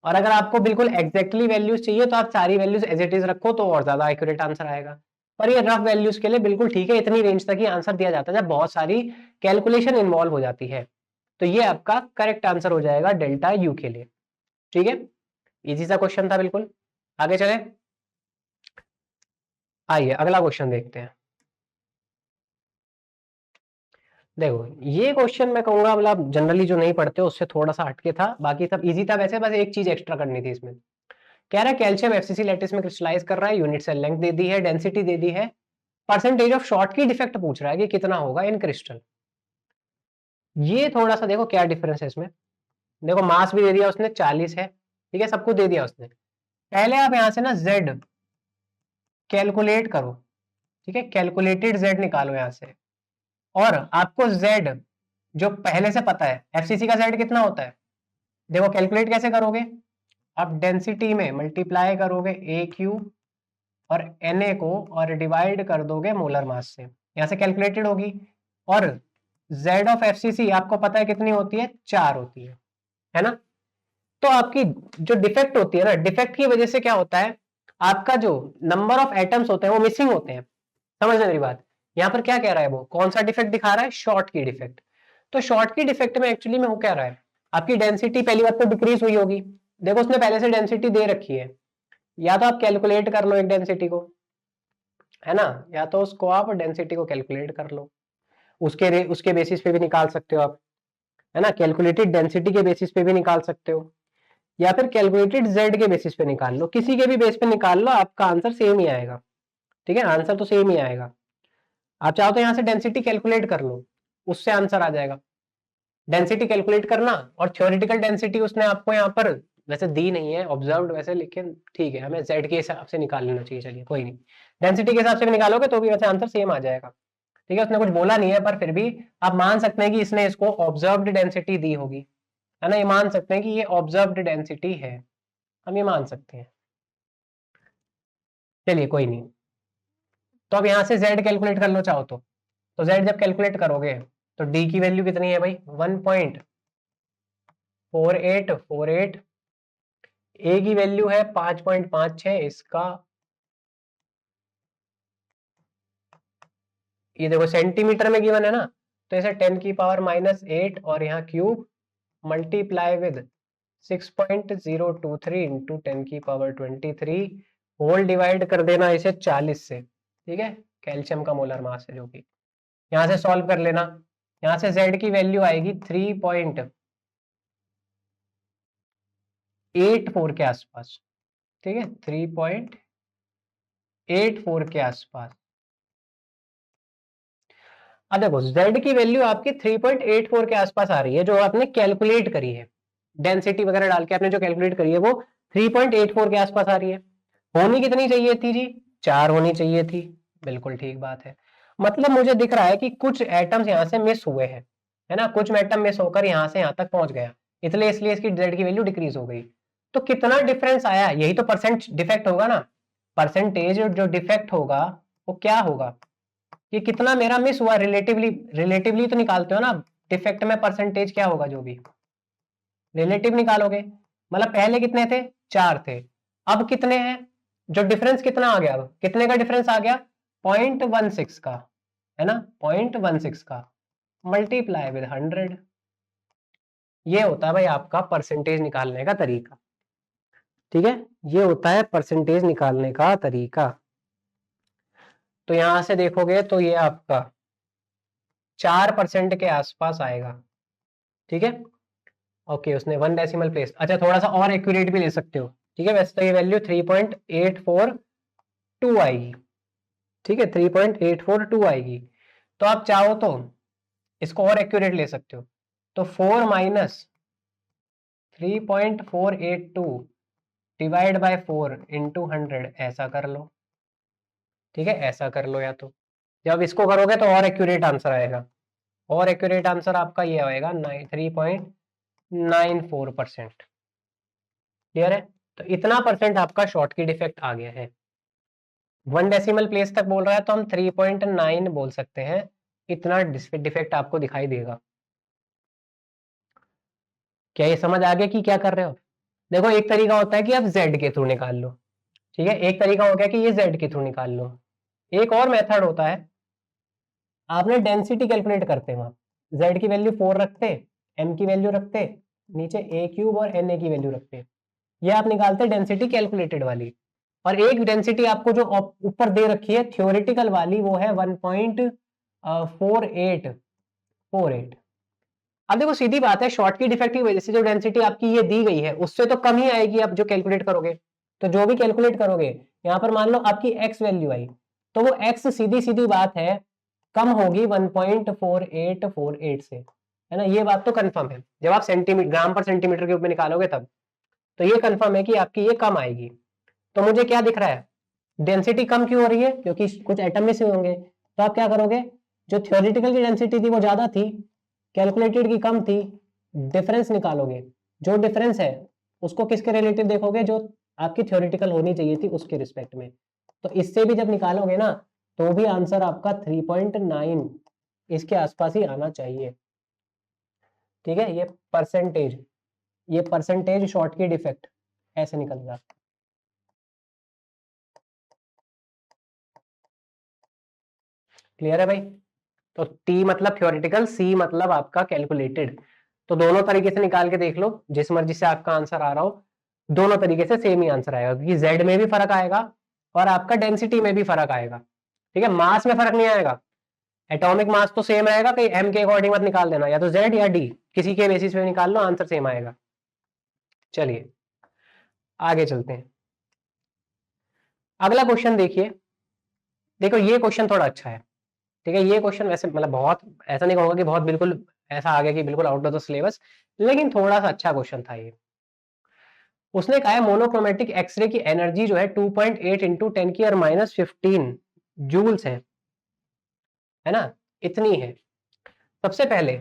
और अगर आपको बिल्कुल एग्जैक्टली वैल्यूज चाहिए तो आप सारी वैल्यूज एज इट इज रखो तो और ज्यादा एक्यूरेट आंसर आएगा। पर ये रफ वैल्यूज के लिए बिल्कुल ठीक है, इतनी रेंज तक ही आंसर दिया जाता है जब बहुत सारी कैलकुलेशन इन्वॉल्व हो जाती है। तो ये आपका करेक्ट आंसर हो जाएगा डेल्टा यू के लिए। ठीक है, इजी सा क्वेश्चन था बिल्कुल। आगे चले, आइए अगला क्वेश्चन देखते हैं। देखो ये क्वेश्चन मैं कहूंगा मतलब जनरली जो नहीं पढ़ते उससे थोड़ा सा हटके था, बाकी सब इजी था, वैसे बस एक चीज एक्स्ट्रा करनी थी इसमें। कह रहा है कैल्शियम एफसीसी लैटिस में क्रिस्टलाइज कर रहा है, यूनिट सेल लेंथ दे दी है, डेंसिटी दे दी है, परसेंटेज ऑफ शॉर्ट की डिफेक्ट पूछ रहा है कि कितना होगा इन क्रिस्टल। ये थोड़ा सा देखो क्या डिफरेंस है इसमें। देखो मास भी दे दिया उसने 40 है, ठीक है, सब कुछ दे दिया उसने। पहले आप यहां से ना जेड कैलकुलेट करो, ठीक है, कैलकुलेटेड जेड निकालो यहां से। और आपको जेड जो पहले से पता है, एफसीसी का जेड कितना होता है, देखो कैलकुलेट कैसे करोगे, आप डेंसिटी में मल्टीप्लाई करोगे ए क्यूब और Na को और डिवाइड कर दोगे मोलर मास से, यहां से कैलकुलेटेड होगी। और Z ऑफ FCC आपको पता है कितनी होती है, 4 होती है ना। तो आपकी जो डिफेक्ट होती है ना, डिफेक्ट की वजह से क्या होता है, आपका जो नंबर ऑफ एटम्स होते हैं वो मिसिंग होते हैं। समझ मेरी बात, यहाँ पर क्या कह रहा है, वो कौन सा डिफेक्ट दिखा रहा है, शॉर्ट की डिफेक्ट। तो शॉर्ट की डिफेक्ट में एक्चुअली में वो कह रहा है आपकी डेंसिटी पहली बात तो डिक्रीज हुई होगी। देखो उसने पहले से डेंसिटी दे रखी है, या तो आप कैलकुलेट कर लो एक डेंसिटी को, है ना, या तो उसको आप डेंसिटी को कैलकुलेट कर लो, उसके बेसिस पे भी निकाल सकते हो आप, है ना, कैलकुलेटेड डेंसिटी के बेसिस पे भी निकाल सकते हो, या फिर कैलकुलेटेड जेड के बेसिस पे निकाल लो, किसी के भी बेस पे निकाल लो, आपका आंसर सेम ही आएगा। ठीक है, आंसर तो सेम ही आएगा। आप चाहो तो यहाँ से डेंसिटी कैलकुलेट कर लो, उससे आंसर आ जाएगा। डेंसिटी कैलकुलेट करना, और थ्योरेटिकल डेंसिटी उसने आपको यहाँ पर वैसे दी नहीं है ऑब्जर्व्ड वैसे, लेकिन ठीक है, हमें जेड के हिसाब से निकाल लेना चाहिए, चलिए कोई नहीं, डेंसिटी के हिसाब से भी निकालोगे तो भी वैसे आंसर सेम आ जाएगा। ठीक है, उसने कुछ बोला नहीं है, पर फिर भी आप मान सकते हैं कि इसने इसको ऑब्जर्व्ड डेंसिटी दी होगी, है ना, ये मान सकते हैं कि ये ऑब्जर्व्ड डेंसिटी है, हम ये मान सकते हैं। चलिए कोई नहीं, तो अब यहाँ से z कैलकुलेट कर लो चाहो तो z जब कैलकुलेट करोगे तो d की वैल्यू कितनी है भाई, 1.4848, a की वैल्यू है 5.56, इसका ये देखो सेंटीमीटर में गिवन है ना, तो इसे 10 की पावर -8 और यहाँ क्यूब मल्टीप्लाई विद 6.023 इंटू 10 की पावर 23 होल डिवाइड कर देना इसे 40 से। ठीक है, कैल्शियम का मोलर मास है जो कि यहाँ से सॉल्व कर लेना, यहाँ से z की वैल्यू आएगी 3.84 के आसपास। ठीक है, 3.84 के आसपास। अब देखो z की वैल्यू आपकी 3.84 के आसपास आ रही है, जो आपने कैलकुलेट करी है, डेंसिटी वगैरह डाल के आपने जो कैलकुलेट करी है वो 3.84 के आसपास आ रही है। होनी कितनी चाहिए थी जी, 4 होनी चाहिए थी, बिल्कुल ठीक बात है। मतलब मुझे दिख रहा है कि कुछ एटम्स यहाँ से मिस हुए हैं, है ना, कुछ एटम मिस होकर यहाँ से यहाँ तक पहुंच गया, इसलिए इसलिए इसकी z की वैल्यू डिक्रीज हो गई। तो कितना डिफरेंस आया, यही तो परसेंट डिफेक्ट होगा ना, परसेंटेज जो डिफेक्ट होगा वो क्या होगा, ये कितना मेरा मिस हुआ, रिलेटिवली, रिलेटिवली तो निकालते हो ना डिफेक्ट में, परसेंटेज क्या होगा, जो भी रिलेटिव निकालोगे। मतलब पहले कितने थे, 4 थे, अब कितने हैं, जो डिफरेंस कितना आ गया, अब कितने का डिफरेंस आ गया, 0.16 का, है ना, 0.16 का मल्टीप्लाई विद 100। ये होता है भाई आपका परसेंटेज निकालने का तरीका। ठीक है, ये होता है परसेंटेज निकालने का तरीका। तो यहां से देखोगे तो ये आपका 4% के आसपास आएगा। ठीक है, ओके, उसने 1 डेसिमल प्लेस। अच्छा, थोड़ा सा और एक्यूरेट भी ले सकते हो। ठीक है, वैसे तो ये वैल्यू 3.842 आएगी। ठीक है, 3.842 आएगी। तो आप चाहो तो इसको और एक्यूरेट ले सकते हो। तो 4 माइनस 3.482 डिवाइड बाय 4 इंटू 100 ऐसा कर लो। ठीक है, ऐसा कर लो। या तो जब इसको करोगे तो और एक्यूरेट आंसर आएगा। और एक्यूरेट आंसर आपका ये आएगा 3.94%। क्लियर है? तो इतना परसेंट आपका शॉर्टकी डिफेक्ट आ गया है। 1 डेसिमल प्लेस तक बोल रहा है तो हम 3.9 बोल सकते हैं। इतना डिफेक्ट आपको दिखाई देगा। क्या ये समझ आ गया कि क्या कर रहे हो? देखो, एक तरीका होता है कि आप जेड के थ्रू निकाल लो। ठीक है, एक तरीका हो गया कि ये जेड के थ्रू निकाल लो। एक और मेथड होता है, आपने डेंसिटी कैलकुलेट करते हैं वहां जेड की वैल्यू 4 रखते, एम की वैल्यू रखते, नीचे ए क्यूब और एन ए की वैल्यू रखते, ये आप निकालते डेंसिटी कैलकुलेटेड वाली। और एक डेंसिटी आपको जो ऊपर दे रखी है थ्योरेटिकल वाली, वो है 1.4848। अब देखो, सीधी बात है, शॉर्ट की डिफेक्ट की वजह से जो डेंसिटी आपकी ये दी गई है उससे तो कम ही आएगी आप जो कैलकुलेट करोगे। तो जो भी कैलकुलेट करोगे, यहाँ पर मान लो आपकी एक्स वैल्यू आई, तो वो एक्स सीधी सीधी बात है कम होगी 1.4848 से, है ना? ये बात तो कंफर्म है। जब आप सेंटीमीटर ग्राम पर सेंटीमीटर के रूप में निकालोगे तब तो ये कंफर्म है कि आपकी ये कम आएगी। तो मुझे क्या दिख रहा है, डेंसिटी कम क्यों हो रही है? क्योंकि कुछ एटम मिस हुए होंगे। तो आप क्या करोगे, जो थ्योरेटिकल की डेंसिटी थी वो ज्यादा थी, कैलकुलेटेड की कम थी, डिफरेंस निकालोगे। जो डिफरेंस है उसको किसके रिलेटिव देखोगे, जो आपकी थ्योरेटिकल होनी चाहिए थी उसके रिस्पेक्ट में। तो इससे भी जब निकालोगे ना तो भी आंसर आपका 3.9 इसके आसपास ही आना चाहिए। ठीक है, ये परसेंटेज शॉर्ट की डिफेक्ट ऐसे निकलेगा। क्लियर है भाई? तो टी मतलब थ्योरेटिकल, सी मतलब आपका कैलकुलेटेड। तो दोनों तरीके से निकाल के देख लो, जिस मर्जी से आपका आंसर आ रहा हो, दोनों तरीके से सेम ही आंसर आएगा, क्योंकि जेड में भी फर्क आएगा और आपका डेंसिटी में भी फर्क आएगा। ठीक है, मास में फर्क नहीं आएगा। एटॉमिक मास तो सेम रहेगा, कहीं एम के अकॉर्डिंग मत निकाल देना, या तो जेड या डी, किसी के बेसिस पे निकाल लो, आंसर सेम आएगा। चलिए आगे चलते हैं। अगला क्वेश्चन देखिए। देखो, ये क्वेश्चन थोड़ा अच्छा है। ठीक है, ये क्वेश्चन वैसे मतलब बहुत ऐसा नहीं कहूंगा कि बहुत बिल्कुल ऐसा आ गया कि बिल्कुल आउट ऑफ द सिलेबस, लेकिन थोड़ा सा अच्छा क्वेश्चन था ये। उसने कहा है मोनोक्रोमेटिक एक्सरे की एनर्जी जो है 2.8 इंटू 10⁻⁻15 जूल्स है ना? इतनी है। सबसे पहले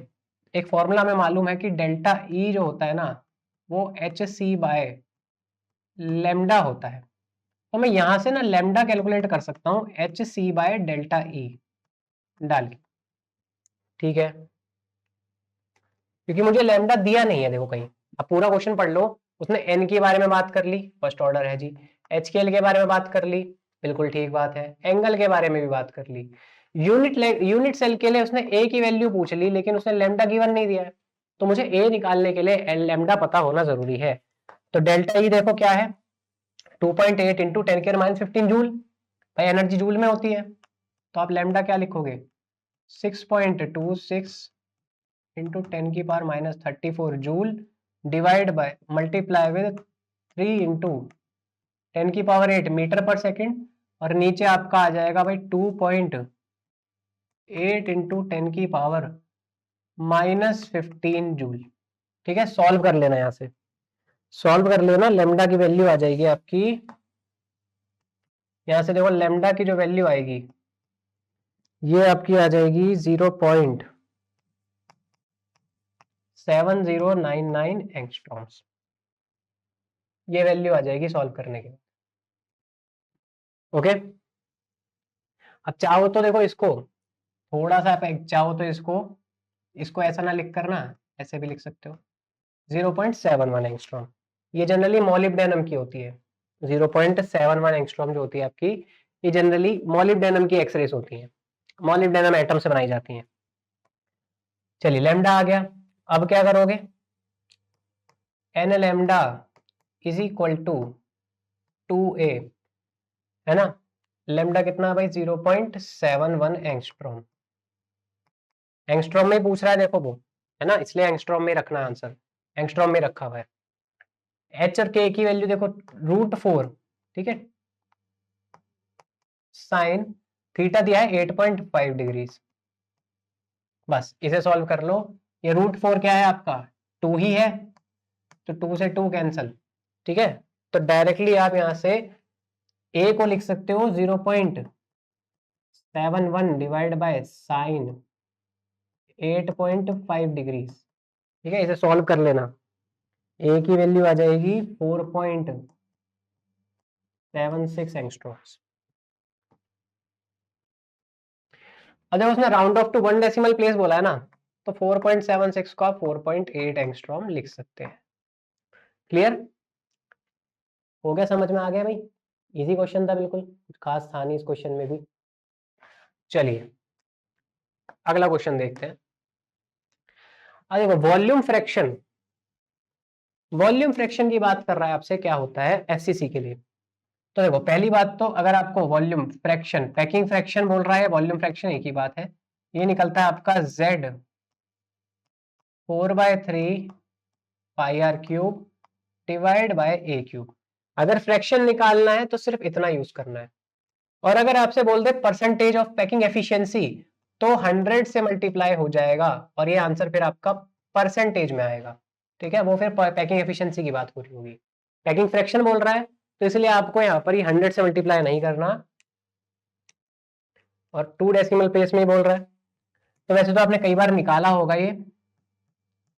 एक फॉर्मूला हमें मालूम है कि डेल्टा ई जो होता है ना, वो एच सी बाय लेमडा होता है। तो मैं यहां से ना लेमडा कैलकुलेट कर सकता हूं H C by delta E डाल के। ठीक है, क्योंकि मुझे लैम्डा दिया नहीं है देखो कहीं। अब पूरा क्वेश्चन पढ़ लो। उसने एन के बारे में बात कर ली, फर्स्ट ऑर्डर है जी। एच के एल के बारे में बात कर ली, बिल्कुल ठीक बात है। एंगल के बारे में भी बात कर ली। यूनिट सेल के लिए उसने ए की वैल्यू पूछ ली, लेकिन उसने लैम्डा गिवन नहीं दिया है। तो मुझे ए निकालने के लिए लैम्डा पता होना जरूरी है। तो डेल्टा ई देखो क्या है, 2.8 इंटू 10⁻15 जूल। भाई एनर्जी जूल में होती है, तो आप लैम्डा क्या लिखोगे, 6.26 into 10⁻34 joule divide by multiply with 3 into 10⁸ meter पर सेकेंड, और नीचे आपका आ जाएगा भाई 2.8 इंटू 10⁻⁻15 जूल। ठीक है, सॉल्व कर लेना, यहां से सॉल्व कर लेना। लेमडा की वैल्यू आ जाएगी आपकी, यहां से देखो लेमडा की जो वैल्यू आएगी ये आपकी आ जाएगी 0.7099 एंगस्ट्रॉम्स। ये वैल्यू आ जाएगी सॉल्व करने के बाद। ओके, अब चाहो तो देखो इसको थोड़ा सा चाहो तो इसको इसको ऐसा ना लिख कर ना ऐसे भी लिख सकते हो, 0.71 एंगस्ट्रॉम। ये जनरली मॉलिब्डेनम की होती है। 0.71 एंगस्ट्रॉम जो होती है आपकी, ये जनरली मॉलिब्डेनम की एक्सरेस होती है। मॉलिब्डेनम एटम से बनाई जाती हैं। चलिए, लैम्डा आ गया। अब क्या करोगे, N lambda is equal to 2a, है ना? लेमडा कितना है भाई 0.71 एंगस्ट्रॉम। एंगस्ट्रॉम में पूछ रहा है देखो वो, है ना, इसलिए एंगस्ट्रॉम में रखना है आंसर, एंगस्ट्रॉम में रखा हुआ है। एच और के की वैल्यू देखो √4, ठीक है, साइन थीटा दिया है 8.5 डिग्रीज। बस इसे सॉल्व कर लो। ये √4 क्या है आपका 2 ही है, तो 2 से 2 कैंसल, ठीक है। तो डायरेक्टली आप यहां से ए को लिख सकते हो 0.71 डिवाइड बाय साइन 8.5 डिग्रीज, ठीक है। इसे सॉल्व कर लेना, ए की वैल्यू आ जाएगी 4.76 एंगस्ट्रॉम्स। और जब उसने round off to 1 decimal place बोला है ना, तो 4.76 को आप 4.8 एंगस्ट्रॉम लिख सकते हैं। क्लियर हो गया, समझ में आ गया भाई? इजी क्वेश्चन था बिल्कुल, कुछ खास था नहीं इस क्वेश्चन में भी। चलिए अगला क्वेश्चन देखते हैं। देखो वॉल्यूम फ्रैक्शन, वॉल्यूम फ्रैक्शन की बात कर रहा है आपसे, क्या होता है एफसीसी के लिए। तो देखो पहली बात, तो अगर आपको वॉल्यूम फ्रैक्शन, पैकिंग फ्रैक्शन बोल रहा है, वॉल्यूम फ्रैक्शन एक ही बात है। ये निकलता है आपका Z 4/3 pi R cube divide by A cube. अगर फ्रैक्शन निकालना है तो सिर्फ इतना यूज करना है। और अगर आपसे बोल दे परसेंटेज ऑफ पैकिंग एफिशिएंसी, तो 100 से मल्टीप्लाई हो जाएगा और ये आंसर फिर आपका परसेंटेज में आएगा, ठीक है। वो फिर पैकिंग एफिशिएंसी की बात हो रही होगी। पैकिंग फ्रैक्शन बोल रहा है तो इसलिए आपको यहाँ पर ही 100 से मल्टीप्लाई नहीं करना, और 2 डेसिमल प्लेस में ही बोल रहा है। तो वैसे तो आपने कई बार निकाला होगा ये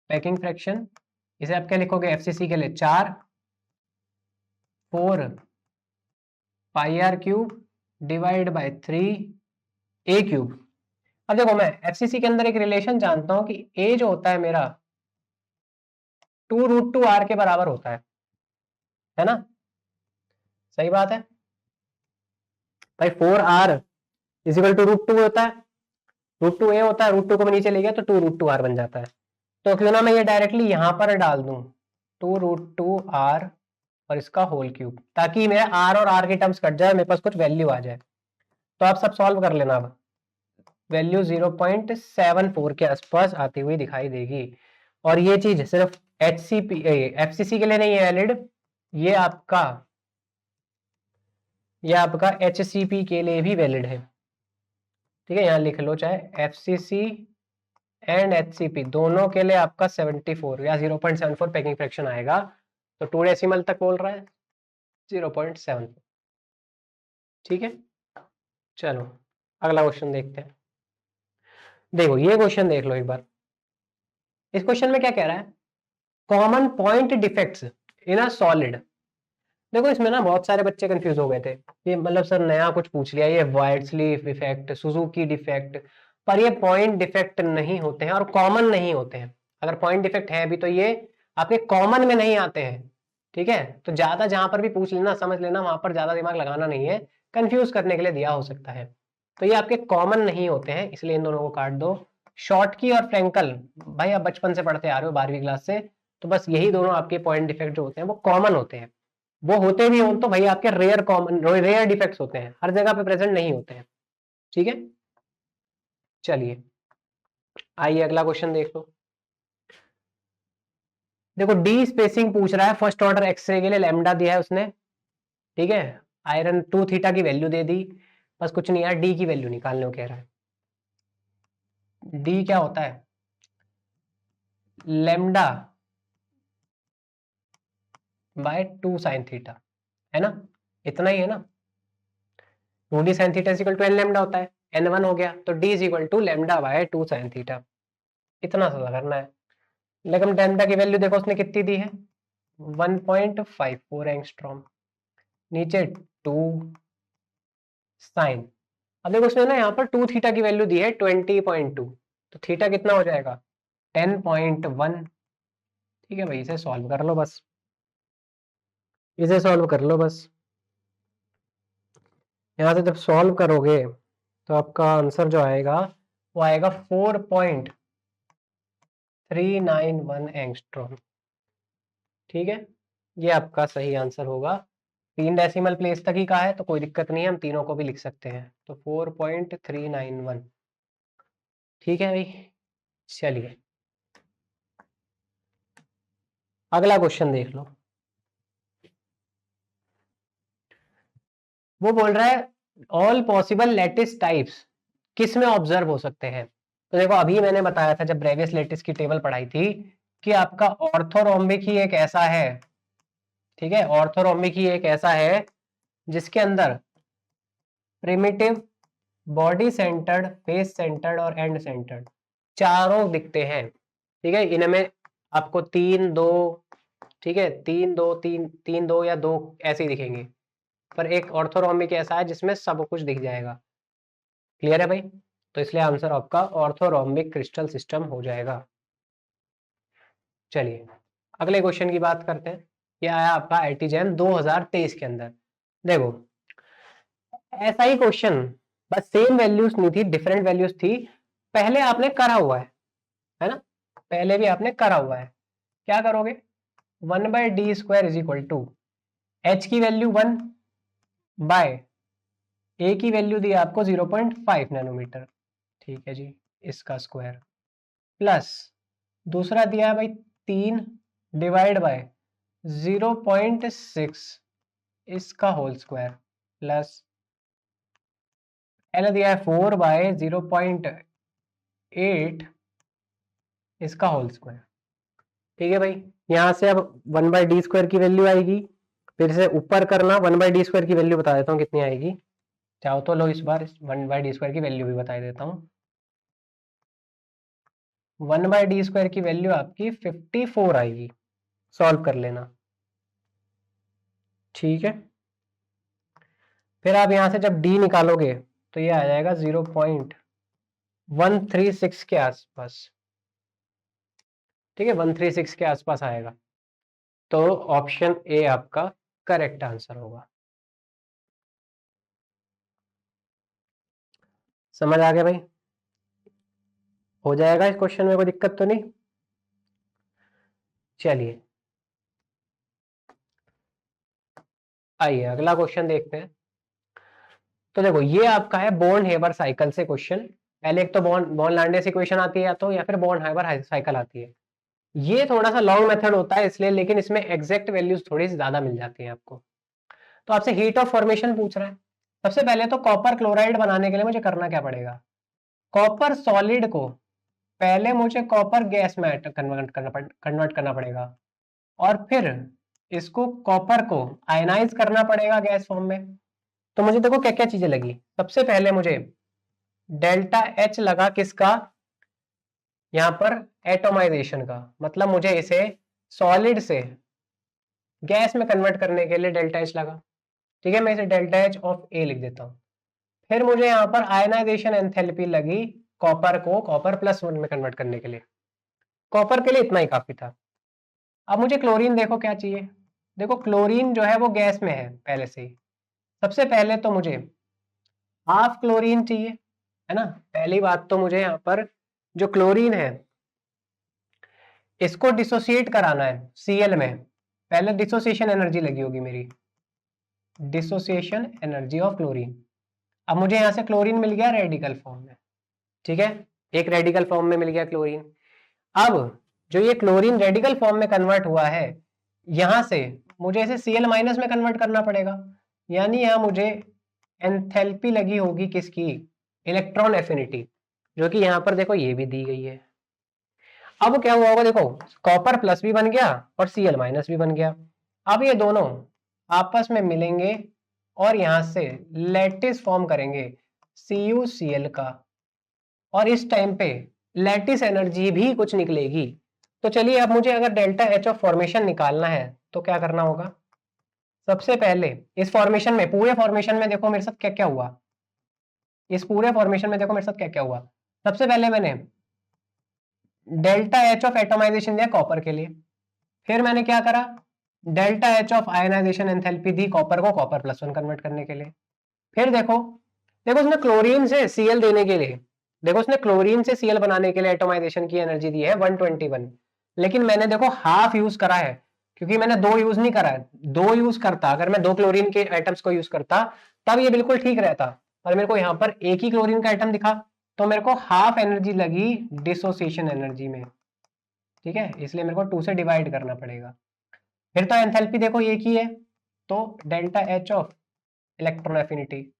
पैकिंग फ्रैक्शन। इसे आप क्या लिखोगे एफसीसी के लिए 4 pi R cube divide by 3 A cube. अब देखो मैं एफसीसी के अंदर एक रिलेशन जानता हूं कि ए जो होता है मेरा 2√2 r के बराबर होता है ना, सही बात है भाई। 4r इजिकल टू √2 होता है, √2 ए होता है, √2 को मैं नीचे ले गया तो 2√2r बन जाता है। तो क्यों ना मैं ये डायरेक्टली यहां पर डाल दूं 2√2r और इसका होल क्यूब, ताकि मेरा r और r के टर्म्स कट जाए, मेरे पास कुछ वैल्यू आ जाए। तो आप सब सॉल्व कर लेना, अब वैल्यू 0.74 के आसपास आती हुई दिखाई देगी। और ये चीज सिर्फ एफसीसी के लिए नहीं है वैलिड, ये आपका एचसीपी के लिए भी वैलिड है, ठीक है। यहाँ लिख लो, चाहे एफसीसी एंड एचसीपी दोनों के लिए आपका 74 या 0.74 पैकिंग फ्रैक्शन आएगा। तो 2 डेसिमल तक बोल रहा है 0.74, ठीक है। चलो अगला क्वेश्चन देखते हैं। देखो ये क्वेश्चन देख लो एक बार। इस क्वेश्चन में क्या कह रहा है, common point defects in a solid. देखो इसमें ना बहुत सारे बच्चे कंफ्यूज हो गए थे, ये मतलब सर नया कुछ पूछ लिया, ये वाइट्सलीफ इफेक्ट, सुजुकी डिफेक्ट, पर ये पॉइंट डिफेक्ट नहीं होते हैं और कॉमन नहीं होते हैं। अगर पॉइंट डिफेक्ट है भी तो ये आपके कॉमन में नहीं आते हैं, ठीक है। तो ज्यादा जहां पर भी पूछ लेना, समझ लेना, वहां पर ज्यादा दिमाग लगाना नहीं है, कंफ्यूज करने के लिए दिया हो सकता है। तो ये आपके कॉमन नहीं होते हैं, इसलिए इन दोनों को काट दो। शॉर्टकी और फ्रेंकल, भाई आप बचपन से पढ़ते आ रहे हो 12वीं क्लास से, तो बस यही दोनों आपके पॉइंट डिफेक्ट जो होते हैं वो कॉमन होते हैं। वो होते भी हो तो भाई आपके रेयर डिफेक्ट्स होते हैं, हर जगह पे प्रेजेंट नहीं होते हैं, ठीक है। चलिए आइए अगला क्वेश्चन देख लो। देखो डी स्पेसिंग पूछ रहा है, फर्स्ट ऑर्डर एक्सरे के लिए लैम्डा दिया है उसने, ठीक है। आयरन 2 थीटा की वैल्यू दे दी, बस कुछ नहीं यार, डी की वैल्यू निकालने को कह रहा है। डी क्या होता है, लैम्डा बाय 2 साइन थीटा, है ना, इतना ही है ना। 2d sine theta is equal to n lambda होता है, n1 हो गया, तो d is equal to lambda by 2 sine theta, इतना सा करना है। लेकिन लैम्डा की वैल्यू देखो उसने कितनी दी है 1.54 एंगस्ट्रॉम, नीचे 2 साइन। अब देखो उसने ना यहाँ पर 2 थीटा की वैल्यू दी है 20.2, तो थीटा कितना हो जाएगा 10.1, ठीक है भाई। इसे सॉल्व कर लो बस, इसे सॉल्व कर लो बस। यहाँ से जब सॉल्व करोगे तो आपका आंसर जो आएगा वो आएगा 4.391 एंगस्ट्रॉम, ठीक है। ये आपका सही आंसर होगा 3 डेसिमल प्लेस तक ही कहा है तो कोई दिक्कत नहीं है, हम तीनों को भी लिख सकते हैं। तो 4.391। ठीक है भाई, चलिए अगला क्वेश्चन देख लो। वो बोल रहा है ऑल पॉसिबल लैटिस टाइप्स किस में ऑब्जर्व हो सकते हैं। तो देखो अभी मैंने बताया था जब ब्रेवियस लैटिस की टेबल पढ़ाई थी कि आपका ऑर्थोरोम्बिक ही एक ऐसा है, ठीक है, ऑर्थोरोम्बिक ही एक ऐसा है जिसके अंदर primitive, body centred, face centred और एंड सेंटर्ड चारों दिखते हैं। ठीक है, इनमें आपको 3 2, ठीक है, 3 2 3 3 2 या 2 ऐसे ही दिखेंगे, पर एक ऑर्थोरोम्बिक ऐसा है जिसमें सब कुछ दिख जाएगा। क्लियर है भाई? तो इसलिए आंसर आपका ऑर्थोरोम्बिक क्रिस्टल सिस्टम हो जाएगा। चलिए अगले क्वेश्चन की बात करते हैं। ये आया आपका आईटी जैम 2023 के अंदर। देखो ऐसा ही क्वेश्चन, बस सेम वैल्यूज नहीं थी, डिफरेंट वैल्यूज थी। पहले आपने करा हुआ है ना, पहले भी आपने करा हुआ है। क्या करोगे, 1/d² is equal to H की वैल्यू 1 बाय ए की वैल्यू दी आपको 0.5 नैनोमीटर, ठीक है जी, इसका स्क्वायर, प्लस दूसरा दिया है भाई 3 डिवाइड बाय 0.6 इसका होल स्क्वायर, प्लस पहले दिया है 4 बाय 0.8 इसका होल स्क्वायर। ठीक है भाई, यहां से अब 1/d² की वैल्यू आएगी, फिर से ऊपर करना, 1/d² की वैल्यू बता देता हूँ कितनी आएगी, चाहो तो लो इस बार 1/d² की वैल्यू भी बता देता हूँ। 1/d² की वैल्यू आपकी 54 आएगी, सॉल्व कर लेना। ठीक है, फिर आप यहां से जब d निकालोगे तो ये आ जाएगा 0.136 के आसपास। ठीक है, 136 के आसपास आएगा, तो ऑप्शन ए आपका करेक्ट आंसर होगा। समझ आ गया भाई? हो जाएगा इस क्वेश्चन में, कोई दिक्कत तो नहीं? चलिए आइए अगला क्वेश्चन देखते हैं। तो देखो ये आपका है बॉर्न हेबर साइकिल से क्वेश्चन। पहले एक तो बॉर्न लैंडेस इक्वेशन आती है या तो, या फिर बॉर्न हेबर साइकिल आती है। ये थोड़ा सा लॉन्ग मेथड होता है इसलिए, लेकिन इसमें एग्जैक्ट वैल्यूज थोड़ी सी ज्यादा मिल जाती है आपको। तो आपसे हीट ऑफ फॉर्मेशन पूछ रहा है। सबसे पहले तो कॉपर क्लोराइड बनाने के लिए मुझे करना क्या पड़ेगा, कॉपर सॉलिड को पहले मुझे कॉपर गैस में कन्वर्ट करना पड़ेगा, और फिर इसको कॉपर को आयनाइज करना पड़ेगा गैस फॉर्म में। तो मुझे देखो क्या क्या चीजें लगी। सबसे पहले मुझे डेल्टा एच लगा, किसका, यहां पर एटोमाइजेशन का, मतलब मुझे इसे सॉलिड से गैस में कन्वर्ट करने के लिए डेल्टा एच लगा। ठीक है, मैं इसे डेल्टा एच ऑफ ए लिख देता हूं। फिर मुझे यहाँ पर आयनाइजेशन एंथैल्पी लगी कॉपर को कॉपर +1 में कन्वर्ट करने के लिए। कॉपर के लिए इतना ही काफी था। अब मुझे क्लोरीन देखो क्या चाहिए। देखो क्लोरीन जो है वो गैस में है पहले से ही। सबसे पहले तो मुझे हाफ क्लोरीन चाहिए, है ना। पहली बात तो मुझे यहाँ पर जो क्लोरीन है इसको डिसोसिएट कराना है Cl में। पहले डिसोसिएशन एनर्जी लगी होगी मेरी, डिसोसिएशन एनर्जी ऑफ क्लोरीन। अब मुझे यहाँ से क्लोरीन मिल गया रेडिकल फॉर्म में। ठीक है, एक रेडिकल फॉर्म में मिल गया क्लोरीन। अब जो ये क्लोरीन रेडिकल फॉर्म में कन्वर्ट हुआ है, यहां से मुझे इसे Cl- में कन्वर्ट करना पड़ेगा, यानी यहां मुझे एंथैल्पी लगी होगी किसकी, इलेक्ट्रॉन एफिनिटी, जो कि यहां पर देखो ये भी दी गई है। अब क्या हुआ होगा, देखो कॉपर प्लस भी बन गया और Cl- भी बन गया। अब ये दोनों आपस में मिलेंगे और यहां से लैटिस फॉर्म करेंगे CuCl का, और इस टाइम पे लैटिस एनर्जी भी कुछ निकलेगी। तो चलिए अब मुझे अगर डेल्टा एच ऑफ फॉर्मेशन निकालना है तो क्या करना होगा। सबसे पहले इस फॉर्मेशन में, पूरे फॉर्मेशन में देखो मेरे साथ क्या क्या हुआ, इस पूरे फॉर्मेशन में देखो मेरे साथ क्या क्या हुआ। सबसे पहले मैंने डेल्टा एच ऑफ एटोमाइजेशन दिया कॉपर के लिए, फिर मैंने क्या करा, delta H of ionization enthalpy दी कॉपर को कॉपर +1 कन्वर्ट करने के लिए। फिर देखो देखो उसने क्लोरीन से Cl देने के लिए, देखो उसने क्लोरीन से Cl बनाने के लिए एटोमाइजेशन की एनर्जी दी है 121, लेकिन मैंने देखो हाफ यूज करा है, क्योंकि मैंने दो यूज नहीं करा है। दो यूज करता, अगर मैं दो क्लोरीन के आइटम्स को यूज करता तब ये बिल्कुल ठीक रहता, पर मेरे को यहाँ पर एक ही क्लोरीन का आइटम दिखा, तो मेरे को हाफ एनर्जी लगी डिसोसिएशन एनर्जी में। ठीक है, इसलिए मेरे को 2 से डिवाइड करना पड़ेगा। फिर तो एंथैल्पी देखो एक ही है, तो delta H of electron affinity.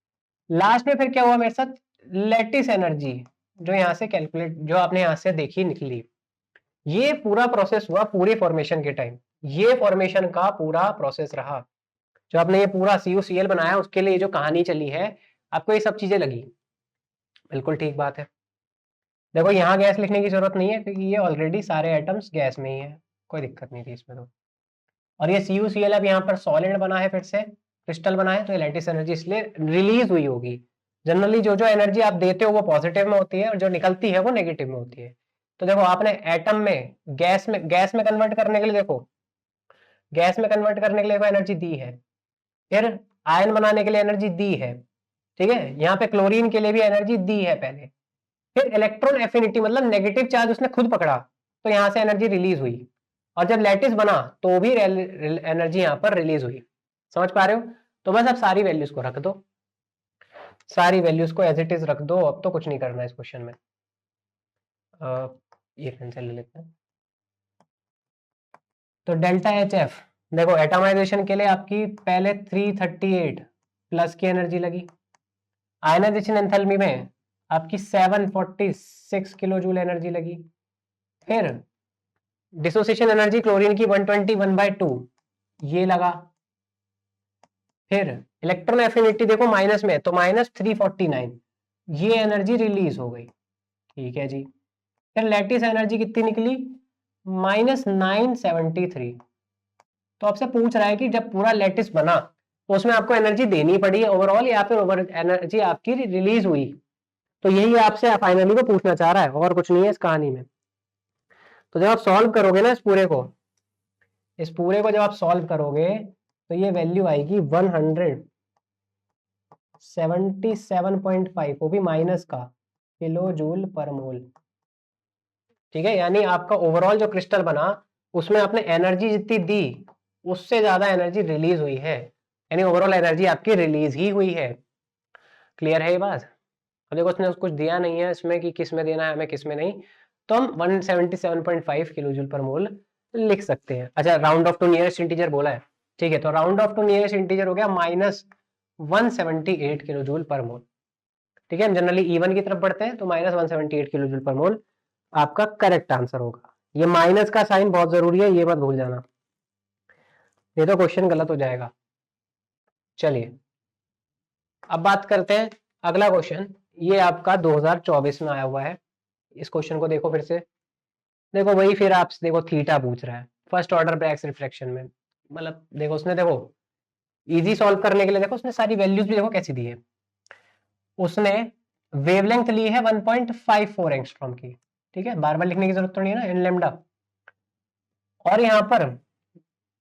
Last में फिर क्या हुआ मेरे साथ, लैटिस एनर्जी, जो यहाँ से कैलकुलेट, जो आपने यहाँ से देखी निकली, ये पूरा प्रोसेस हुआ पूरे फॉर्मेशन के टाइम। ये फॉर्मेशन का पूरा प्रोसेस रहा, जो आपने ये पूरा CuCl बनाया उसके लिए जो कहानी चली है, आपको ये सब चीजें लगी। बिल्कुल ठीक बात है। देखो यहाँ गैस लिखने की जरूरत नहीं है, क्योंकि ये ऑलरेडी सारे एटम्स गैस में ही है, कोई दिक्कत नहीं थी इसमें तो। और ये CuCl अब यहाँ पर सॉलिड बना है, फिर से क्रिस्टल बना है, तो ये लैटिस एनर्जी इसलिए रिलीज हुई होगी। जनरली जो जो एनर्जी आप देते हो वो पॉजिटिव में होती है, और जो निकलती है वो नेगेटिव में होती है। तो देखो आपने एटम में गैस में कन्वर्ट करने के लिए, देखो गैस में कन्वर्ट करने के लिए एनर्जी दी है, फिर आयन बनाने के लिए एनर्जी दी है, ठीक है, यहाँ पे क्लोरीन के लिए भी एनर्जी दी है पहले, फिर इलेक्ट्रॉन एफिनिटी मतलब नेगेटिव चार्ज उसने खुद पकड़ा, तो यहाँ से एनर्जी रिलीज हुई, और जब लैटिस बना तो भी एनर्जी यहाँ पर रिलीज हुई। समझ पा रहे हो? तो बस अब सारी वैल्यूज को रख दो, सारी वैल्यूज को एज इट इज रख दो, अब तो कुछ नहीं करना है इस क्वेश्चन में। ये पेंसिल ले लेते हैं। तो डेल्टा एच एफ, देखो एटमाइजेशन के लिए आपकी पहले 338 प्लस की एनर्जी लगी, आयनाइजेशन एंथैल्पी में आपकी 746 किलो जूल एनर्जी लगी, फिर डिसोसिएशन एनर्जी क्लोरीन की 121/2 ये लगा, फिर इलेक्ट्रॉन एफिनिटी देखो माइनस में, तो -349 ये एनर्जी रिलीज हो गई। ठीक है जी। फिर लैटिस एनर्जी कितनी निकली, -973। तो आपसे पूछ रहा है कि जब पूरा लैटिस बना तो उसमें आपको एनर्जी देनी पड़ी ओवरऑल, या फिर ओवर एनर्जी आपकी रिलीज हुई। तो यही आपसे फाइनली को पूछना चाह रहा है, और कुछ नहीं है इस कहानी में। तो जब आप सॉल्व करोगे ना इस पूरे को जब आप सॉल्व करोगे तो ये वैल्यू आएगी 177.5, वो भी माइनस का, किलो जूल पर मोल। ठीक है, यानी आपका ओवरऑल जो क्रिस्टल बना उसमें आपने एनर्जी जितनी दी उससे ज्यादा एनर्जी रिलीज हुई है, यानी ओवरऑल एनर्जी आपकी रिलीज ही हुई है। क्लियर है ये बात? अब देखो उसने कुछ दिया नहीं है इसमें कि किस में देना है हमें किस में नहीं, तो हम 177.5 किलो जूल पर मोल लिख सकते हैं। अच्छा, round off to nearest integer बोला है, ठीक है, तो round off to nearest integer हो गया -178 किलो जूल पर मोल। ठीक है, हम जनरली इवन की तरफ बढ़ते हैं, तो -178 किलो जूल पर मोल आपका करेक्ट आंसर होगा। ये माइनस का साइन बहुत जरूरी है, ये मत भूल जाना, ये तो क्वेश्चन गलत हो जाएगा। चलिए अब बात करते हैं अगला क्वेश्चन, ये आपका 2024 में आया हुआ है। इस क्वेश्चन को देखो फिर से, देखो वही फिर आपसे देखो थीटा पूछ रहा है फर्स्ट ऑर्डर ब्रैकेट रिफ्लेक्शन में, मतलब देखो उसने, देखो इजी सॉल्व करने के लिए देखो उसने सारी वैल्यूज भी देखो कैसी दी है। उसने वेवलेंथ ली है 1.54 एंगस्ट्रॉम की, ठीक है, बार बार लिखने की जरूरत तो नहीं है ना, एन लैम्डा। और यहाँ पर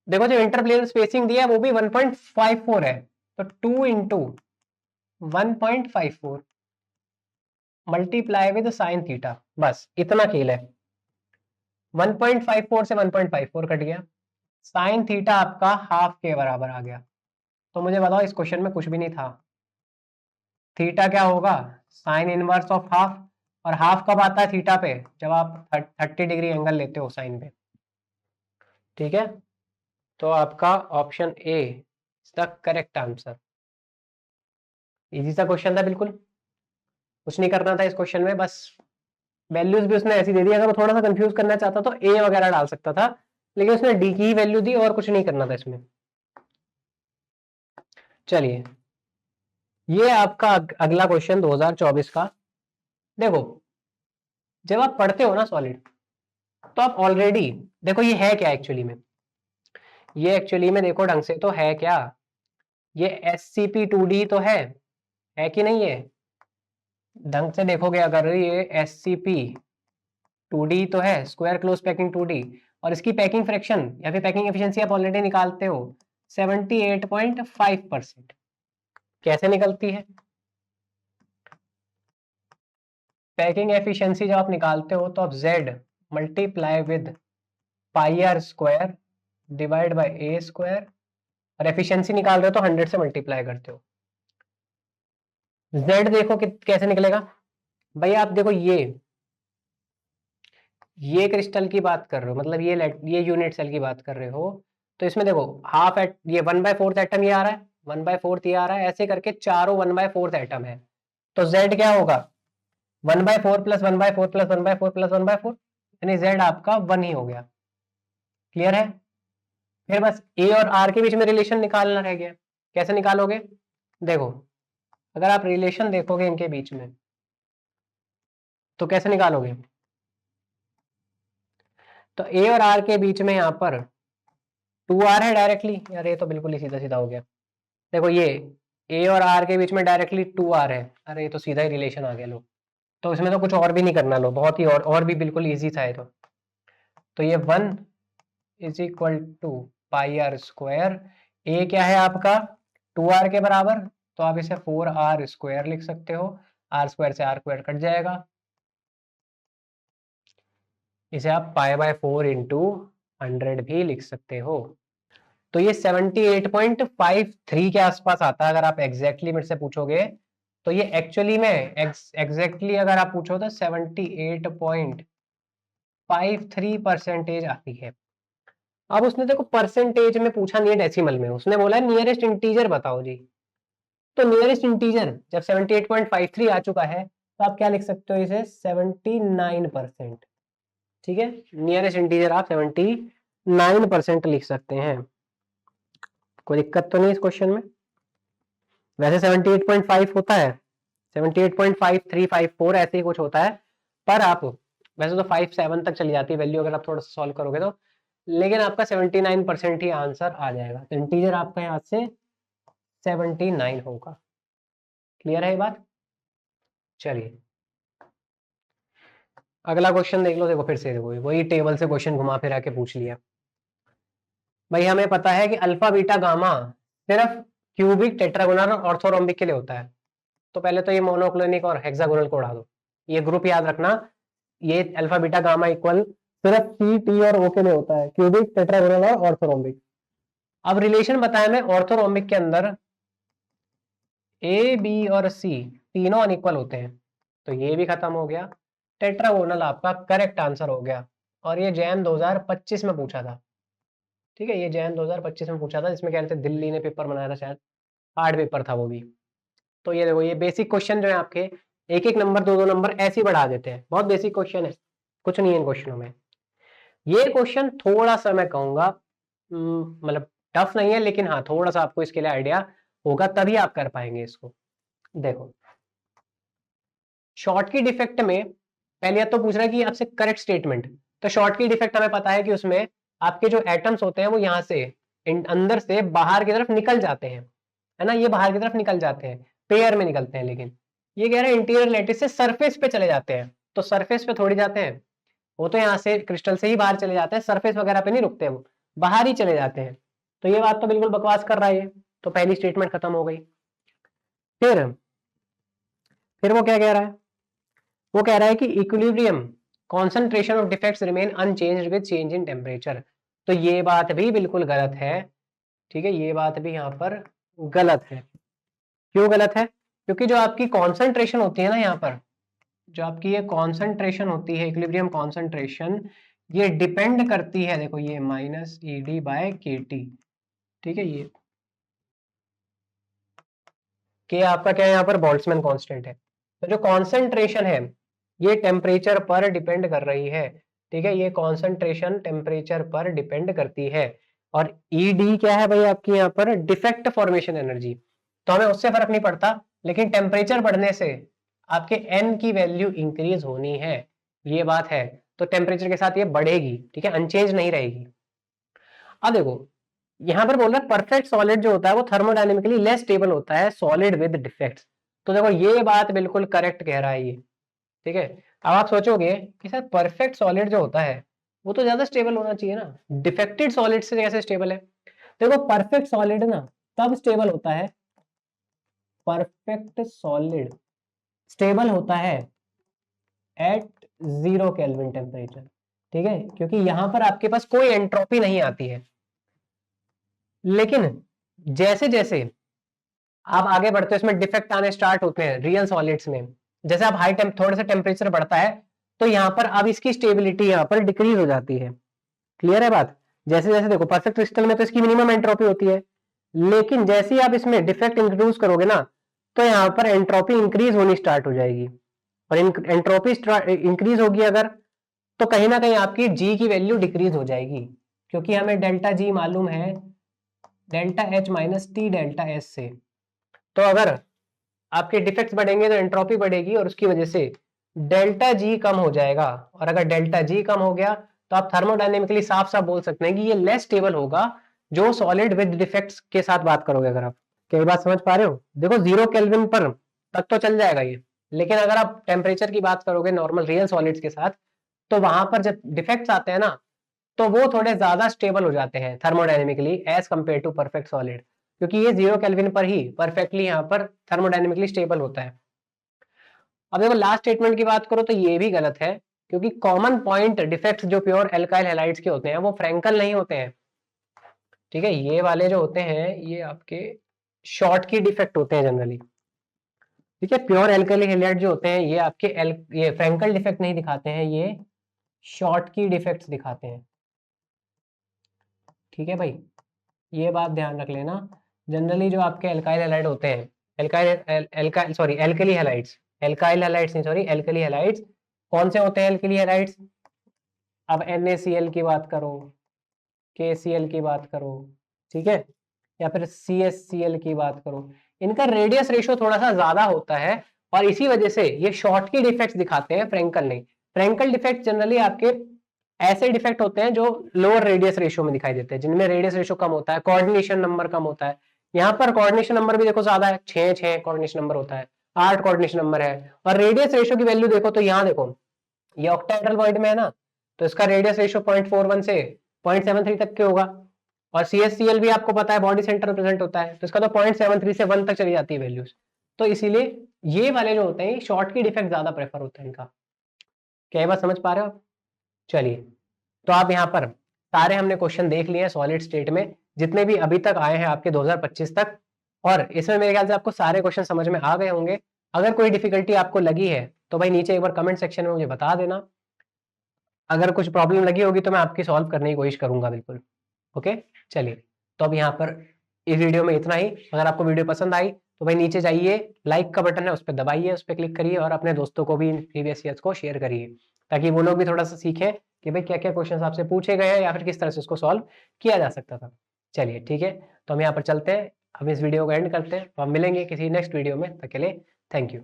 देखो जो इंटरप्लेनर स्पेसिंग दिया है वो भी 1.54 है, तो 2 into 1.54 multiply with sine theta, बस इतना खेल है। 1.54 से 1.54 कट गया, साइन थीटा आपका हाफ के बराबर आ गया। तो मुझे बताओ इस क्वेश्चन में कुछ भी नहीं था, थीटा क्या होगा, साइन इनवर्स ऑफ हाफ, और हाफ कब आता है थीटा पे, जब आप 30 डिग्री एंगल लेते हो साइन पे। ठीक है, तो आपका option A is the correct answer. Easy सा क्वेश्चन था बिल्कुल, कुछ नहीं करना था इस क्वेश्चन में, बस वैल्यूज भी उसने ऐसी दे दी, अगर वो थोड़ा सा कंफ्यूज करना चाहता तो ए वगैरह डाल सकता था, लेकिन उसने डी की ही वैल्यू दी और कुछ नहीं करना था इसमें। चलिए ये आपका अगला क्वेश्चन 2024 का, देखो जब आप पढ़ते हो ना सॉलिड तो आप ऑलरेडी, देखो ये है क्या एक्चुअली में, ये एक्चुअली में देखो ढंग से तो है क्या, ये SCP2D तो है कि नहीं, है ढंग से देखोगे अगर, ये SCP2D तो है, स्क्वायर क्लोज पैकिंग 2D, और इसकी पैकिंग फ्रैक्शन या फिर पैकिंग एफिशिएंसी आप ऑलरेडी निकालते हो 78.5%। कैसे निकलती है पैकिंग एफिशिएंसी, जब आप निकालते हो तो आप Z multiply with pi R square divide by A square, और एफिशिएंसी निकाल रहे हो तो 100 से मल्टीप्लाई करते हो। z देखो कैसे निकलेगा भाई, आप देखो ये क्रिस्टल की बात कर रहे हो, मतलब ये यूनिट सेल की बात कर रहे हो, तो इसमें देखो हाफ एट ये 1/4 एटम ये आ रहा है, 1/4 ये आ रहा है, ऐसे करके चारों 1/4 एटम है। तो z क्या होगा, 1/4 प्लस 1/4 प्लस 1/4 प्लस 1/4, यानी z आपका 1 ही हो गया। क्लियर है? फिर बस a और r के बीच में रिलेशन निकालना रह गया। कैसे निकालोगे? देखो अगर आप रिलेशन देखोगे इनके बीच में तो कैसे निकालोगे? तो a और r के बीच में यहाँ पर 2r है डायरेक्टली, यार ये तो बिल्कुल ही सीधा सीधा हो गया। देखो ये a और r के बीच में डायरेक्टली 2r है, अरे ये तो सीधा ही रिलेशन आ गया लो। तो इसमें तो कुछ और भी नहीं करना लो, बहुत ही और भी बिल्कुल इजी था ये तो ये 1 is equal to pi R square, A क्या है आपका 2r के बराबर, तो आप इसे 4r स्क्वायर लिख सकते हो, r स्क्वायर से r स्क्वायर कट जाएगा, इसे आप पाई बाय 4 इंटू 100 भी लिख सकते हो। तो ये 78.53 के आसपास आता है अगर आप एग्जैक्टली मेरे से पूछोगे, तो ये एक्चुअली में एग्जैक्टली अगर आप पूछो तो 78.53% आती है। अब उसने देखो परसेंटेज में पूछा नहीं है, डेसिमल में, उसने बोला है नियरेस्ट इंटीजर बताओ जी। तो नियरेस्ट इंटीजर जब 78.53 आ चुका है तो आप क्या लिख सकते हो इसे 79%। ठीक है, नियरेस्ट इंटीजर आप 79% लिख सकते हैं। कोई दिक्कत तो नहीं इस क्वेश्चन में? वैसे 78.5 होता है, 78.5354 ऐसे ही कुछ होता है, पर आप वैसे तो 57 तक चली जाती है वैल्यू अगर आप थोड़ा सा सॉल्व करोगे तो, लेकिन आपका 79% ही आंसर आ जाएगा। तो इंटीजर आपका यहाँ से 79 होगा। क्लियर है ये बात? चलिए अगला क्वेश्चन देख लो। देखो फिर से देखो वही टेबल से क्वेश्चन घुमा फिरा के पूछ लिया। भाई हमें पता है कि अल्फा बीटा गामा सिर्फ क्यूबिक टेट्रागोनल और ऑर्थोरोम्बिक के लिए होता है। तो पहले तो ये मोनोक्लोनिक और हेक्सागोनल को उड़ा दो, ये ग्रुप याद रखना, ये अल्फा बीटा गामा इक्वल सिर्फ सी टी और ओ के लिए होता है, क्यूबिक टेट्रागोनल और ऑर्थोरोम्बिक। अब रिलेशन बताया मैं ऑर्थोरोम्बिक के अंदर ए बी और सी तीनों अनइक्वल होते हैं, तो ये भी खत्म हो गया। टेट्रागोनल आपका करेक्ट आंसर हो गया, और ये जैन 2025 में पूछा था। ठीक है, ये जैन 2025 में पूछा था, जिसमें कह रहे थे दिल्ली ने पेपर बनाया था शायद, हार्ड पेपर था वो भी। तो ये देखो ये बेसिक क्वेश्चन जो है आपके एक एक नंबर दो दो नंबर ऐसे ही बढ़ा देते हैं, बहुत बेसिक क्वेश्चन है, कुछ नहीं है इन क्वेश्चनों में। ये क्वेश्चन थोड़ा सा मैं कहूंगा मतलब टफ नहीं है, लेकिन हाँ थोड़ा सा आपको इसके लिए आइडिया होगा तभी आप कर पाएंगे इसको। देखो शॉर्ट की डिफेक्ट में पहले तो पूछ रहा है कि आपसे करेक्ट स्टेटमेंट। तो शॉर्ट की डिफेक्ट हमें पता है कि उसमें आपके जो एटम्स होते हैं वो यहाँ से अंदर से बाहर की तरफ निकल जाते हैं, है ना, ये बाहर की तरफ निकल जाते हैं, पेयर में निकलते हैं, लेकिन ये कह रहे हैं इंटीरियर लैटिस से सरफेस पे चले जाते हैं। तो सरफेस पे थोड़ी जाते हैं, वो तो यहाँ से क्रिस्टल से ही बाहर चले जाते हैं, सरफेस वगैरह पे नहीं रुकते, वो बाहर ही चले जाते हैं। तो ये बात तो बिल्कुल बकवास कर रहा है ये, तो पहली स्टेटमेंट खत्म हो गई। फिर वो क्या कह रहा है, वो कह रहा है कि equilibrium concentration of defects remain unchanged with change in temperature. तो ये बात भी बिल्कुल गलत है। ठीक है, ये बात भी यहाँ पर गलत है। क्यों गलत है? क्योंकि जो आपकी कॉन्सेंट्रेशन होती है ना, यहाँ पर जो आपकी ये कॉन्सेंट्रेशन होती है, इक्विलिब्रियम कॉन्सेंट्रेशन, ये डिपेंड करती है, देखो ये माइनस ई डी बाय के टी। ठीक है, ये के आपका क्या है यहाँ पर बोल्ट्जमैन कांस्टेंट है। तो जो कॉन्सेंट्रेशन है ये टेम्परेचर पर डिपेंड कर रही है। ठीक है, ये कॉन्सेंट्रेशन टेम्परेचर पर डिपेंड करती है। और ईडी क्या है भाई आपकी यहाँ पर डिफेक्ट फॉर्मेशन एनर्जी, तो हमें उससे फर्क नहीं पड़ता, लेकिन टेम्परेचर बढ़ने से आपके एन की वैल्यू इंक्रीज होनी है, ये बात है। तो टेम्परेचर के साथ ये बढ़ेगी, ठीक है, अनचेंज नहीं रहेगी। अब देखो यहाँ पर बोल रहा है परफेक्ट सॉलिड जो होता है वो थर्मोडायनेमिकली लेस स्टेबल होता है सॉलिड विद डिफेक्ट्स। तो देखो ये बात बिल्कुल करेक्ट कह रहा है ये। ठीक है, अब आप सोचोगे कि सर परफेक्ट सॉलिड जो होता है वो तो ज्यादा स्टेबल होना चाहिए ना, डिफेक्टेड सॉलिड से कैसे स्टेबल है? देखो परफेक्ट सॉलिड ना तब स्टेबल होता है, परफेक्ट सॉलिड स्टेबल होता है एट 0 केल्विन टेम्परेचर। ठीक है, क्योंकि यहां पर आपके पास कोई एंट्रोपी नहीं आती है। लेकिन जैसे जैसे आप आगे बढ़ते हो इसमें डिफेक्ट आने स्टार्ट होते हैं रियल सॉलिड्स में, जैसे आप थोड़ा सा टेम्परेचर बढ़ता है तो यहाँ पर अब इसकी स्टेबिलिटी यहाँ पर डिक्रीज हो जाती है। क्लियर है बात? जैसे जैसे देखो परफेक्ट क्रिस्टल में तो इसकी मिनिमम एंट्रोपी होती है, लेकिन जैसे ही आप इसमें डिफेक्ट इंट्रोड्यूस करोगे ना तो यहाँ पर एंट्रोपी इंक्रीज होनी स्टार्ट हो जाएगी, और एंट्रोपी इंक्रीज होगी अगर, तो कहीं ना कहीं आपकी जी की वैल्यू डिक्रीज हो जाएगी, क्योंकि हमें डेल्टा जी मालूम है delta H minus T delta S से। तो अगर आपके डिफेक्ट्स बढ़ेंगे तो एंट्रोपी बढ़ेगी और उसकी वजह से डेल्टा जी कम हो जाएगा, और अगर डेल्टा जी कम हो गया तो आप थर्मोडायनेमिकली साफ साफ बोल सकते हैं कि ये लेस स्टेबल होगा जो सॉलिड विद डिफेक्ट्स के साथ बात करोगे। अगर आप क्या बात समझ पा रहे हो? देखो 0 केल्विन पर तक तो चल जाएगा ये, लेकिन अगर आप टेम्परेचर की बात करोगे नॉर्मल रियल सॉलिड्स के साथ, तो वहां पर जब डिफेक्ट्स आते हैं ना तो वो थोड़े ज्यादा स्टेबल हो जाते हैं thermodynamically as compare to perfect solid, क्योंकि ये 0 केल्विन पर ही परफेक्टली यहाँ पर थर्मोडायनेमिकली स्टेबल होता है। अब देखो लास्ट स्टेटमेंट की बात करो तो ये भी गलत है, क्योंकि कॉमन पॉइंट डिफेक्ट्स जो प्योर एल्काइल हैलाइड्स के होते हैं वो फ्रैंकल नहीं होते हैं। ठीक है, ये वाले जो होते हैं ये आपके शॉर्ट की डिफेक्ट होते हैं जनरली। ठीक है, प्योर एल्काइल हैलाइड जो होते हैं ये आपके ये फ्रैंकल डिफेक्ट नहीं दिखाते हैं, ये शॉर्ट की डिफेक्ट्स दिखाते हैं। ठीक है भाई, ये बात ध्यान रख लेना। जनरली जो आपके एल्काइल हैलाइड होते हैं, एल्कली हैलाइड्स, एल्काइल हैलाइड्स नहीं सॉरी एल्कली हैलाइड्स, कौन से होते हैं एल्कली हैलाइड्स? अब NaCl की बात करो, KCl की बात करो, ठीक है, या फिर CSCl की बात करो, इनका रेडियस रेशियो थोड़ा सा ज्यादा होता है और इसी वजह से ये शॉर्ट की डिफेक्ट्स दिखाते हैं, फ्रैंकल नहीं। फ्रैंकल डिफेक्ट जनरली आपके ऐसे डिफेक्ट होते हैं जो लोअर रेडियस रेशियो में दिखाई देते हैं, जिनमें रेडियस रेशियो कम होता है, कोऑर्डिनेशन नंबर कम होता है। यहाँ पर कोऑर्डिनेशन नंबर भी देखो ज्यादा है, 6 कोऑर्डिनेशन नंबर होता है, 8 कोऑर्डिनेशन नंबर है, और रेडियस रेशियो की वैल्यू देखो तो यहाँ देखो ये ऑक्टाहेड्रल वॉइड में है ना, तो इसका रेडियस रेशियो 0.41 से 0.73 तक के होगा, और CSCl भी आपको पता है बॉडी सेंटर प्रेजेंट होता है, तो इसका तो 0.73 से 1 तक चली जाती है वैल्यूज। तो इसीलिए ये वाले जो होते हैं शॉर्ट की डिफेक्ट ज्यादा प्रेफर होता है इनका। क्या ये बात समझ पा रहे हो आप? चलिए, तो आप यहाँ पर सारे हमने क्वेश्चन देख लिए हैं सॉलिड स्टेट में, जितने भी अभी तक आए हैं आपके 2025 तक, और इसमें मेरे ख्याल से आपको सारे क्वेश्चन समझ में आ गए होंगे। अगर कोई डिफिकल्टी आपको लगी है तो भाई नीचे एक बार कमेंट सेक्शन में मुझे बता देना, अगर कुछ प्रॉब्लम लगी होगी तो मैं आपकी सॉल्व करने की कोशिश करूंगा बिल्कुल। ओके, चलिए, तो अब यहाँ पर इस वीडियो में इतना ही। अगर आपको वीडियो पसंद आई तो भाई नीचे जाइए, लाइक का बटन है उस पर दबाइए, उस पर क्लिक करिए और अपने दोस्तों को भी प्रीवियस ईयर्स को शेयर करिए, ताकि वो लोग भी थोड़ा सा सीखें कि भाई क्या क्या क्वेश्चन आपसे पूछे गए हैं या फिर किस तरह से उसको सॉल्व किया जा सकता था। चलिए ठीक है, तो हम यहाँ पर चलते हैं, हम इस वीडियो को एंड करते हैं, तो हम मिलेंगे किसी नेक्स्ट वीडियो में, तब के लिए थैंक यू।